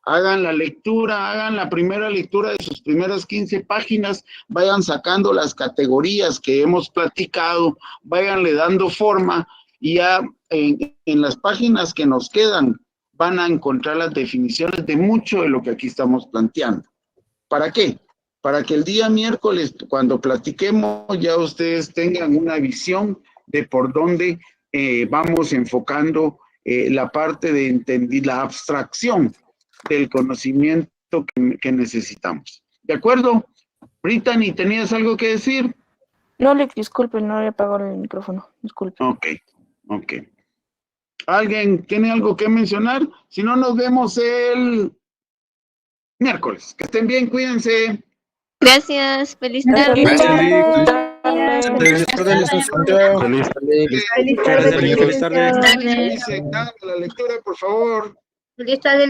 Speaker 1: Hagan la lectura, hagan la primera lectura de sus primeras 15 páginas, vayan sacando las categorías que hemos platicado, váyanle dando forma y ya en las páginas que nos quedan van a encontrar las definiciones de mucho de lo que aquí estamos planteando. ¿Para qué? Para que el día miércoles, cuando platiquemos, ya ustedes tengan una visión de por dónde vamos enfocando la parte de entender la abstracción del conocimiento que necesitamos. ¿De acuerdo? Brittany, ¿tenías algo que decir?
Speaker 5: No, Alex, disculpe, no había apagado el micrófono. Disculpe.
Speaker 1: Ok. ¿Alguien tiene algo que mencionar? Si no, nos vemos el miércoles. Que estén bien, cuídense.
Speaker 14: Gracias, feliz tarde.
Speaker 4: Feliz tarde.
Speaker 1: La lectura, por favor.
Speaker 14: Feliz tarde.